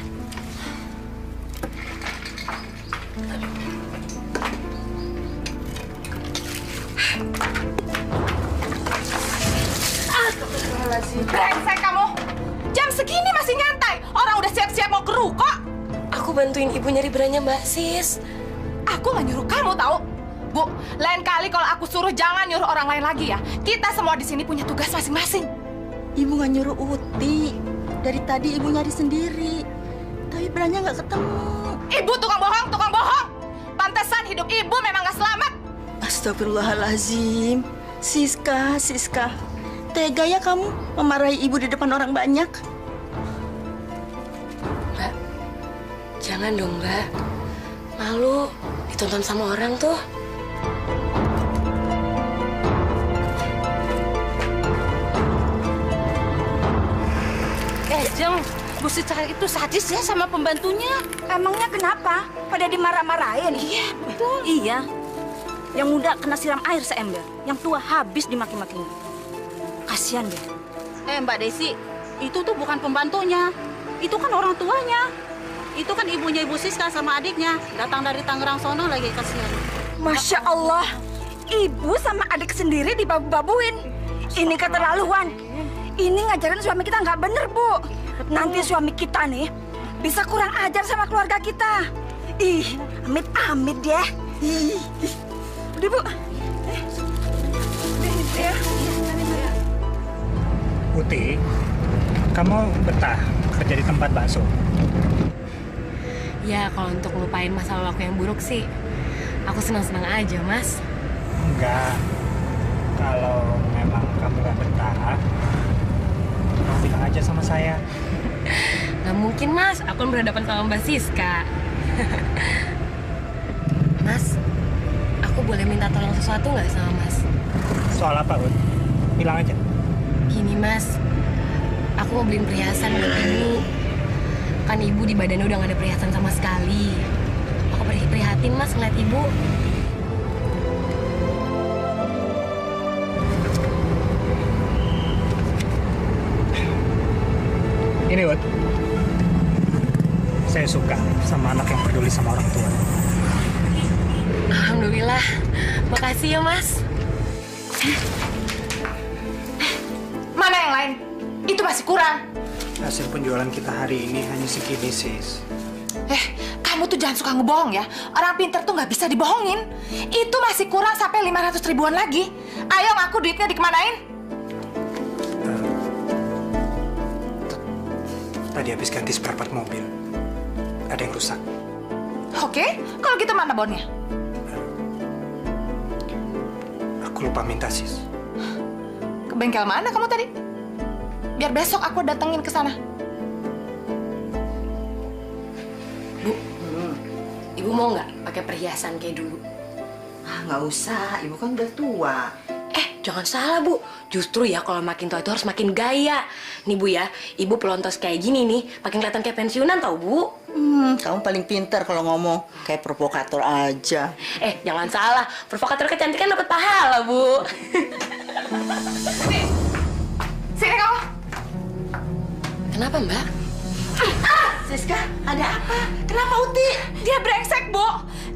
Brengsek kamu! Jam segini masih nyantai. Orang udah siap-siap mau ke ruko. Aku bantuin ibu nyari beranya Mbak Sis. Aku nggak nyuruh kamu tahu. Bu, lain kali kalau aku suruh jangan nyuruh orang lain lagi ya. Kita semua di sini punya tugas masing-masing. Ibu nggak nyuruh Uti. Dari tadi ibu nyari sendiri. Tapi beranya nggak ketemu. Ibu tukang bohong, tukang bohong. Pantesan hidup ibu memang nggak selamat. Astagfirullahalazim. Siska, Siska. Tega ya kamu memarahi ibu di depan orang banyak? Mbak, jangan dong, Mbak. Malu ditonton sama orang tuh. Jeng, Bu Siska itu sadis ya sama pembantunya. Emangnya kenapa? Pada dimarah-marahin? Iya, betul. Iya. Yang muda kena siram air seember, yang tua habis dimaki-makinya. Kasihan deh. Mbak Desi, itu tuh bukan pembantunya. Itu kan orang tuanya. Itu kan ibunya Ibu Siska sama adiknya. Datang dari Tangerang sono lagi, kasihan. Masya Allah, ibu sama adik sendiri dibabu-babuin. Ini keterlaluan. Ini ngajarin suami kita nggak bener, Bu. Nanti suami kita nih bisa kurang ajar sama keluarga kita. Ih, amit-amit deh. Ih. Udah, Bu. Ya. Uti, kamu betah kerja di tempat bakso? Ya, kalau untuk ngelupain masa lalu aku yang buruk sih, aku senang-senang aja, Mas. Enggak. Kalau memang kamu gak betah, kamu bilang aja sama saya. Gak mungkin, Mas. Aku kan berhadapan sama Mbak Siska. Mas, aku boleh minta tolong sesuatu nggak sama Mas? Soal apa, Ut? Bilang aja. Gini, Mas. Aku mau beliin perhiasan buat Ibu. Kan Ibu di badannya udah gak ada perhiasan sama sekali. Aku prihatin, Mas, ngeliat Ibu. Ini, Ut. Saya suka sama anak yang peduli sama orang tua. Alhamdulillah. Makasih ya, Mas. Mana yang lain? Itu masih kurang. Hasil penjualan kita hari ini hanya segini, sis. Kamu tuh jangan suka ngebohong ya. Orang pinter tuh nggak bisa dibohongin. Itu masih kurang sampai 500 ribuan lagi. Ayo ngaku duitnya dikemanain? Tadi habis ganti seperempat mobil. Ada yang rusak. Oke, kalau gitu mana bonnya? Aku lupa minta, sis. Ke bengkel mana kamu tadi? Biar besok aku datengin ke sana. Bu, Ibu mau nggak pakai perhiasan kayak dulu? Nggak usah, ibu kan udah tua. Jangan salah, Bu. Justru ya kalau makin tua itu harus makin gaya. Nih, Bu ya, Ibu pelontos kayak gini nih, makin kelihatan kayak pensiunan tau, Bu. Kamu paling pintar kalau ngomong. Kayak provokator aja. Jangan salah. Provokator kecantikan dapat pahala, Bu. Sini kamu. Kenapa, Mbak? Siska, ada apa? Kenapa Uti? Dia brengsek, Bu.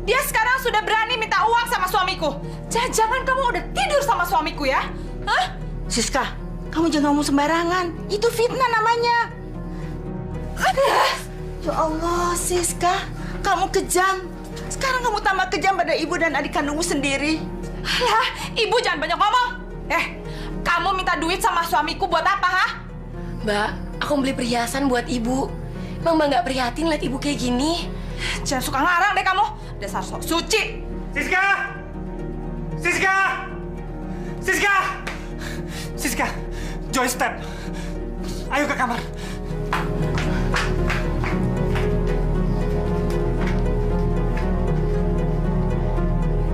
Dia sekarang sudah berani minta uang sama suamiku. Jangan kamu udah tidur sama suamiku ya? Hah? Siska, kamu jangan ngomong sembarangan. Itu fitnah namanya. Ya Allah, Siska. Kamu kejam. Sekarang kamu tambah kejam pada ibu dan adik kandungmu sendiri. Alah, ibu jangan banyak ngomong. Kamu minta duit sama suamiku buat apa, ha? Mbak, aku beli perhiasan buat Ibu. Emang Mbak nggak prihatin lihat Ibu kayak gini? Jangan suka ngarang deh kamu. Dasar sok suci. Siska! Siska! Siska! Siska! Joy step. Ayo ke kamar.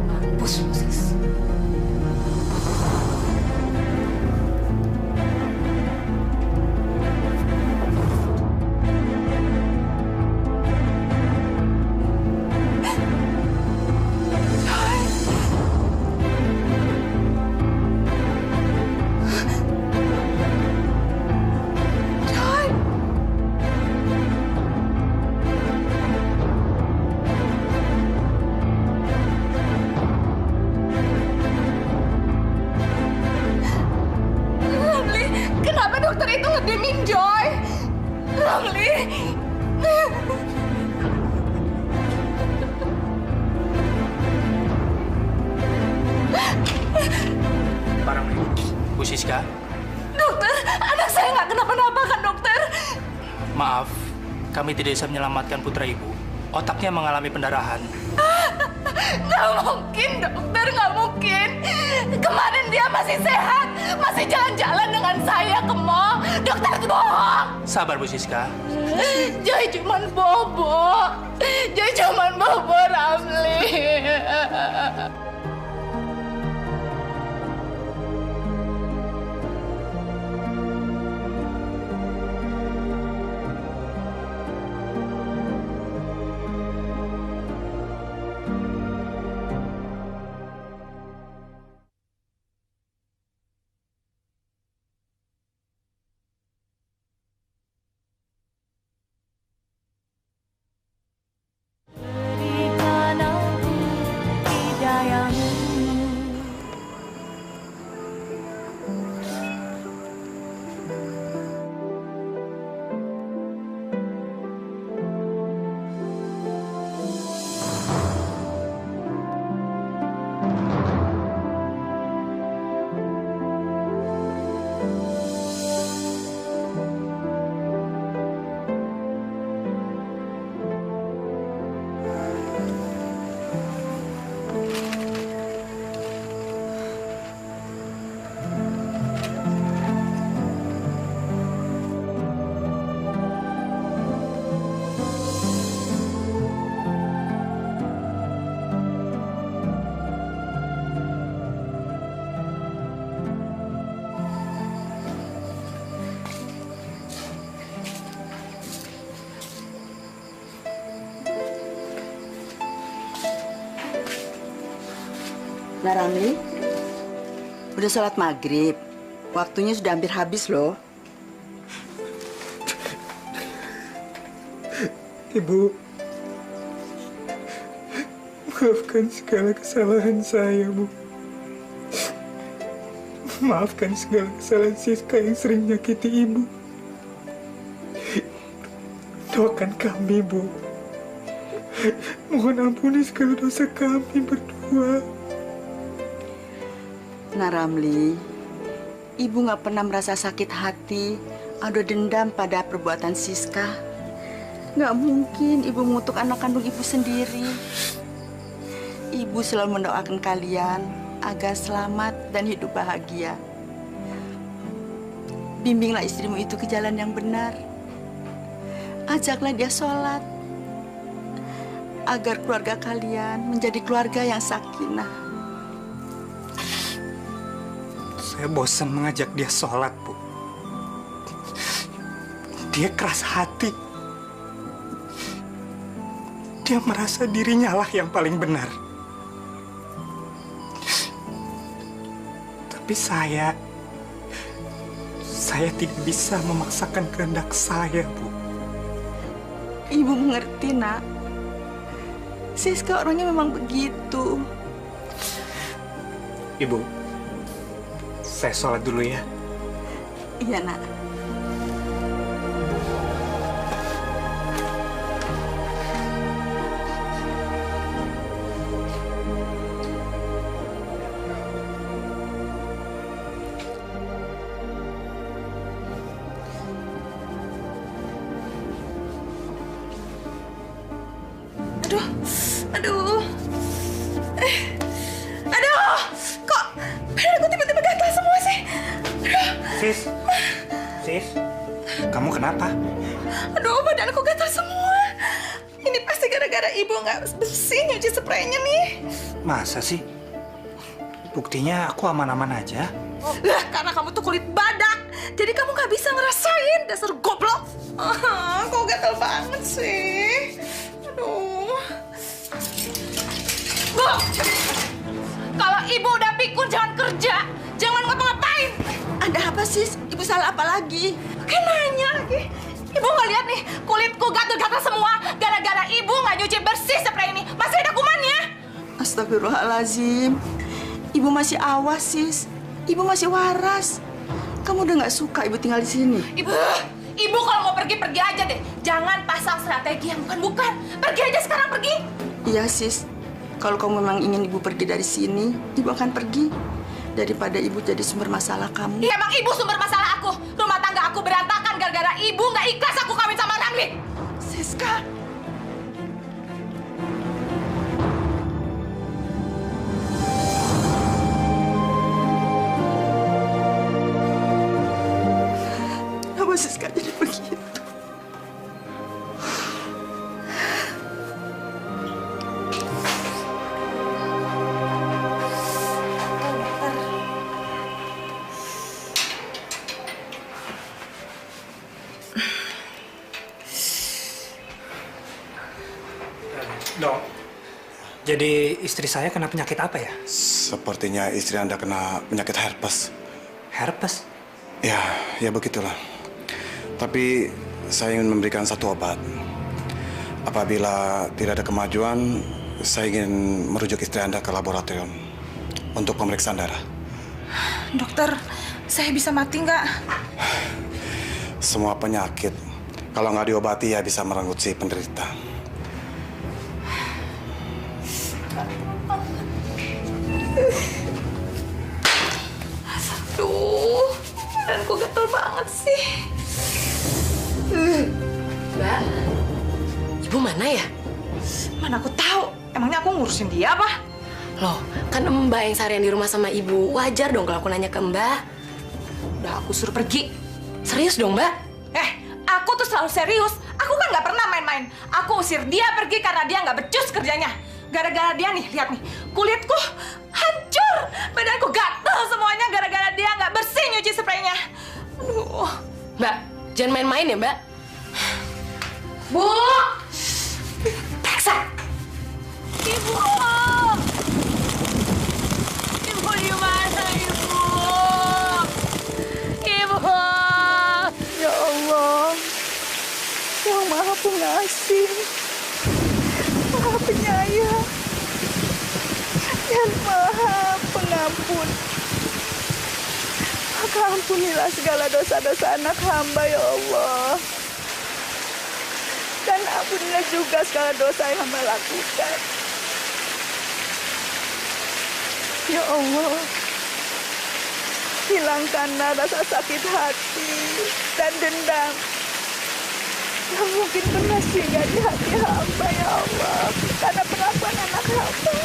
Mampus, Sis. Kenapa dokter itu ngedimin Joy? Ramli. Barang Bu Siska. Dokter, anak saya nggak kenapa-napa kan dokter? Maaf, kami tidak bisa menyelamatkan putra ibu. Otaknya mengalami pendarahan. Nggak mungkin dokter, nggak mungkin. Kemarin dia masih sehat, masih jalan-jalan dengan saya ke mall. Dokter itu bohong. Sabar Bu Siska. Joy cuman bobo. Joy cuman bobo, Ramli. Nah, Ramli, udah sholat maghrib. Waktunya sudah hampir habis loh. Ibu, maafkan segala kesalahan saya, Bu. Maafkan segala kesalahan Siska yang sering menyakiti Ibu. Doakan kami, Bu. Mohon ampuni segala dosa kami berdua. Nah Ramli, Ibu nggak pernah merasa sakit hati atau dendam pada perbuatan Siska. Nggak mungkin Ibu mengutuk anak kandung Ibu sendiri. Ibu selalu mendoakan kalian agar selamat dan hidup bahagia. Bimbinglah istrimu itu ke jalan yang benar. Ajaklah dia sholat agar keluarga kalian menjadi keluarga yang sakinah. Saya bosan mengajak dia sholat, Bu. Dia keras hati. Dia merasa dirinya lah yang paling benar. Tapi saya tidak bisa memaksakan kehendak saya, Bu. Ibu mengerti, Nak. Siska orangnya memang begitu. Ibu, saya sholat dulu ya. Iya, Nak. Aduh. Aduh. Kok badan aku tiba-tiba gatal semua sih? Aduh. Sis, kamu kenapa? Aduh, badan aku gatal semua. Ini pasti gara-gara ibu nggak bersih nyuci spraynya nih. Masa sih? Buktinya aku aman-aman aja. Lah, karena kamu tuh kulit badak. Jadi kamu nggak bisa ngerasain, dasar goblok. Kok gatal banget sih? Aduh. Bu, kalau ibu udah pikun jangan kerja, jangan ngapa-ngapain. Ada apa, Sis? Ibu salah apa lagi? Kayak nanya lagi. Ibu nggak lihat nih, kulitku gatal-gatal semua gara-gara ibu nggak nyuci bersih spray ini. Masih ada kumannya. Astagfirullahaladzim. Ibu masih awas, Sis. Ibu masih waras. Kamu udah nggak suka ibu tinggal di sini? Ibu kalau mau pergi aja deh. Jangan pasang strategi yang bukan-bukan. Pergi aja sekarang, pergi. Iya, Sis. Kalau kamu memang ingin ibu pergi dari sini, ibu akan pergi. Daripada ibu jadi sumber masalah kamu. Iya, emang ibu sumber masalah aku. Rumah tangga aku berantakan gara-gara ibu nggak ikhlas aku kawin sama Ramli. Siska. Kenapa Siska jadi begitu? Dok, jadi istri saya kena penyakit apa ya? Sepertinya istri Anda kena penyakit herpes. Herpes? Ya begitulah. Tapi saya ingin memberikan satu obat. Apabila tidak ada kemajuan, saya ingin merujuk istri Anda ke laboratorium untuk pemeriksaan darah. Dokter, saya bisa mati nggak? Semua penyakit, kalau nggak diobati ya bisa merenggut si penderita. Aduh, badanku gatel banget sih. Mbak, ibu mana ya? Mana aku tahu. Emangnya aku ngurusin dia apa? Loh, kan Mbak yang seharian di rumah sama ibu. Wajar dong kalau aku nanya ke Mbak. Udah aku suruh pergi. Serius dong, Mbak? Aku tuh selalu serius. Aku kan nggak pernah main-main. Aku usir dia pergi karena dia nggak becus kerjanya. Gara-gara dia nih, lihat nih, kulitku hancur, badanku gatel semuanya gara-gara dia nggak bersih nyuci spraynya. Aduh. Mbak, jangan main-main ya, Mbak. Bu! Paksa! Ibu! Ibu di mana, Ibu? Ibu! Ya Allah, yang Maha Pengasih, Maha Penyayang, dan Maha Pengampun. Maka ampunilah segala dosa-dosa anak hamba ya Allah. Dan ampunilah juga segala dosa yang hamba lakukan. Ya Allah, hilangkanlah rasa sakit hati dan dendam yang mungkin pernah singgah di hati hamba ya Allah karena perlakuan anak hamba.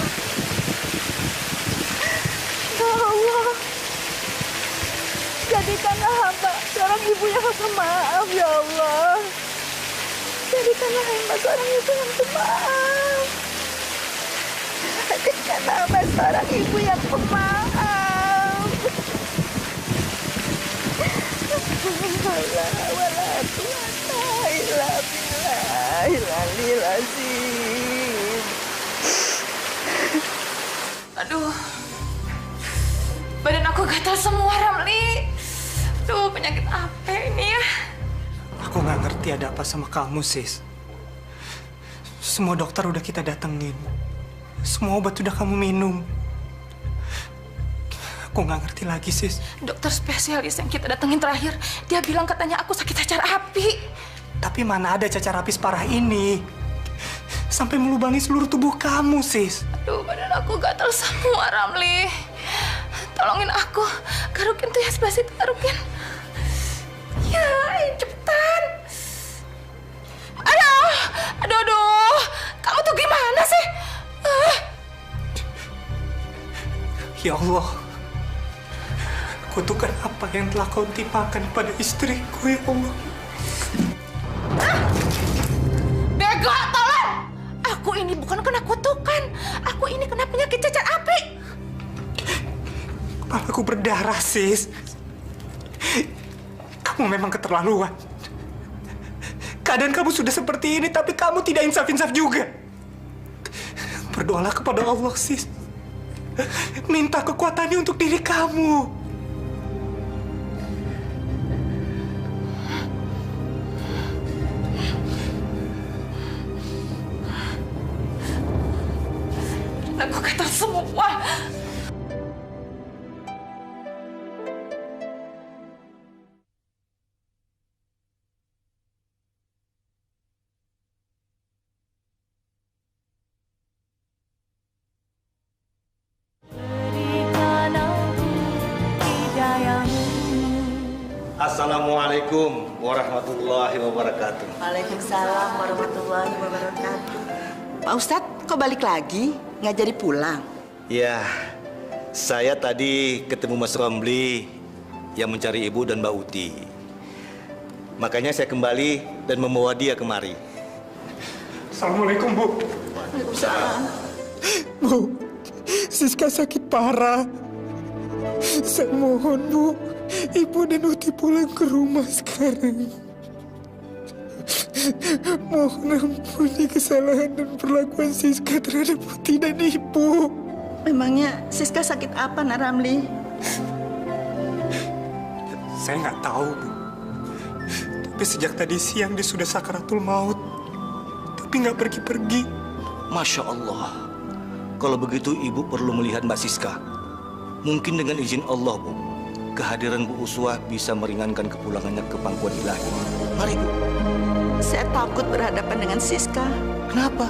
Ya Allah, jadikanlah hamba seorang ibu yang pemaaf ya Allah. Jadikanlah hamba seorang ibu yang pemaaf. Jadikanlah hamba seorang ibu yang pemaaf. Aduh, badan aku gatal semua, Ramli. Aduh, penyakit apa ini ya? Aku nggak ngerti ada apa sama kamu, sis. Semua dokter udah kita datengin. Semua obat udah kamu minum. Aku nggak ngerti lagi, sis. Dokter spesialis yang kita datengin terakhir, dia bilang katanya aku sakit cacar api. Tapi mana ada cacar api separah ini? Sampai melubangi seluruh tubuh kamu, sis. Aduh, badan aku gatal semua, Ramli. Tolongin aku. Garukin tuh yang sebelah situ, garukin. Ya, cepetan. Aduh. Kamu tuh gimana sih? Ya Allah. Kutukan apa yang telah kau timpakan pada istriku, ya Allah. Bego, tolong! Aku ini bukan kena kutukan. Aku ini kena penyakit cacar api. Kepalaku berdarah, sis. Kamu memang keterlaluan. Keadaan kamu sudah seperti ini, tapi kamu tidak insaf-insaf juga. Berdoalah kepada Allah, sis. Minta kekuatannya untuk diri kamu. Aku gatal semua. Assalamualaikum warahmatullahi wabarakatuh. Waalaikumsalam warahmatullahi wabarakatuh. Pak Ustadz, kok balik lagi? Nggak jadi pulang? Ya, saya tadi ketemu Mas Romli yang mencari Ibu dan Mbak Uti. Makanya saya kembali dan membawa dia kemari. Assalamualaikum, Bu. Waalaikumsalam. Bu, Siska sakit parah. Saya mohon, Bu, Ibu dan Uti pulang ke rumah sekarang. Mohon ampuni kesalahan dan perlakuan Siska terhadap Uti dan Ibu. Memangnya Siska sakit apa, Nak Ramli? Saya nggak tahu, Bu. Tapi sejak tadi siang dia sudah sakaratul maut. Tapi nggak pergi-pergi. Masya Allah. Kalau begitu Ibu perlu melihat Mbak Siska. Mungkin dengan izin Allah, Bu, kehadiran Bu Uswah bisa meringankan kepulangannya ke pangkuan ilahi. Mari, Bu. Saya takut berhadapan dengan Siska. Kenapa?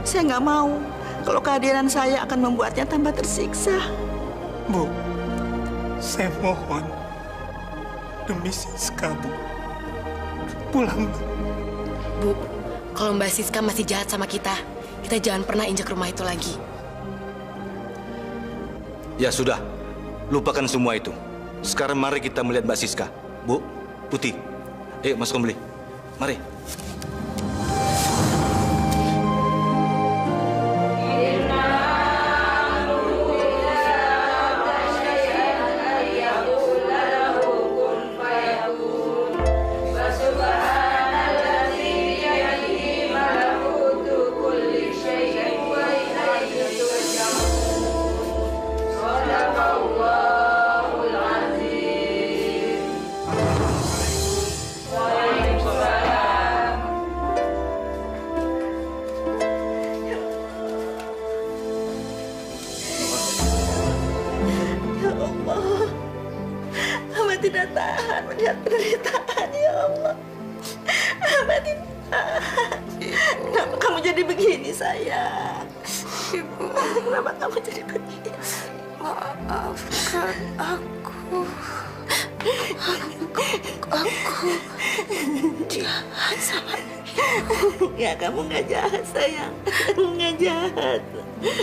Saya nggak mau kalau kehadiran saya akan membuatnya tambah tersiksa. Bu, saya mohon demi Siska, Bu. Pulang, Bu. Bu, kalau Mbak Siska masih jahat sama kita jangan pernah injak rumah itu lagi. Ya sudah, lupakan semua itu. Sekarang mari kita melihat Mbak Siska. Bu, Putih, ayo Mas Romli, mari. tidak tahan melihat penderitaan, ya Allah. Hamba tidak tahan. Kenapa kamu jadi begini, sayang? Ibu, kenapa kamu jadi begini? Maafkan aku. Aku jahat sama ibu. Ya, kamu nggak jahat, sayang. Kamu nggak jahat.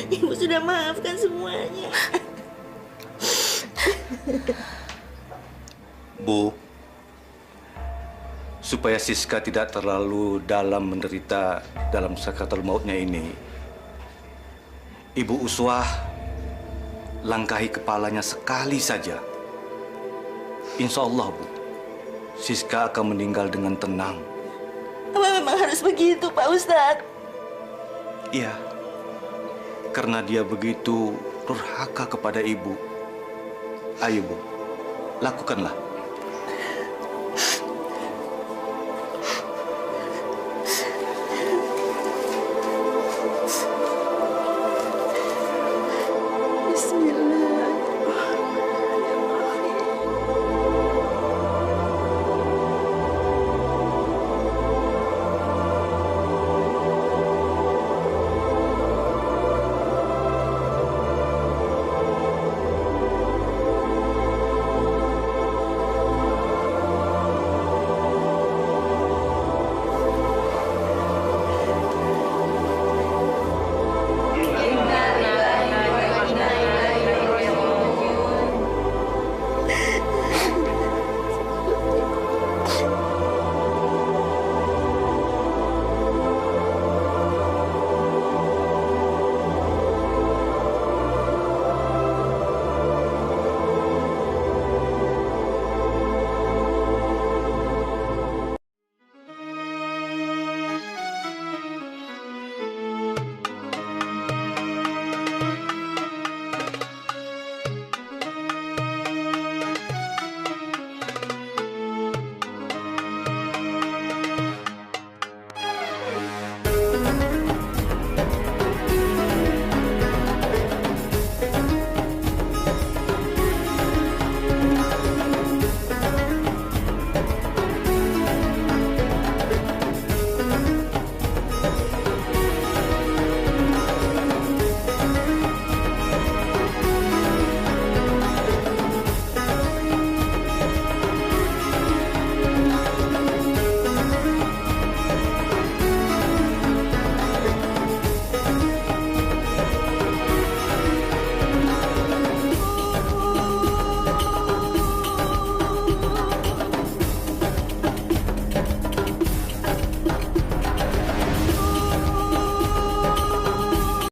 Ibu sudah maafkan semuanya. Bu, supaya Siska tidak terlalu dalam menderita dalam sakaratul mautnya ini, Ibu Uswah langkahi kepalanya sekali saja. Insya Allah, Bu, Siska akan meninggal dengan tenang. Apa memang harus begitu, Pak Ustadz? Iya, karena dia begitu durhaka kepada Ibu. Ayo, Bu, lakukanlah.